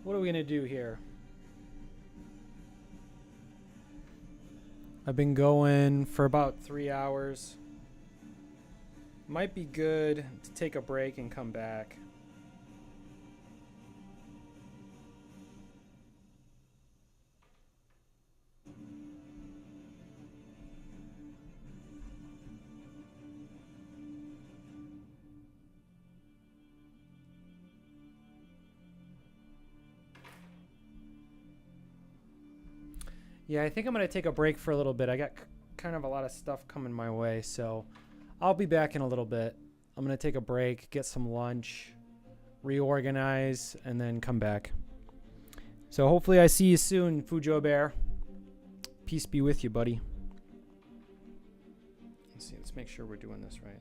What are we gonna do here? I've been going for about 3 hours. Might be good to take a break and come back. Yeah, I think I'm going to take a break for a little bit. I got kind of a lot of stuff coming my way, so I'll be back in a little bit. I'm going to take a break, get some lunch, reorganize, and then come back. So hopefully I see you soon, Fujo Bear. Peace be with you, buddy. Let's see, let's make sure we're doing this right.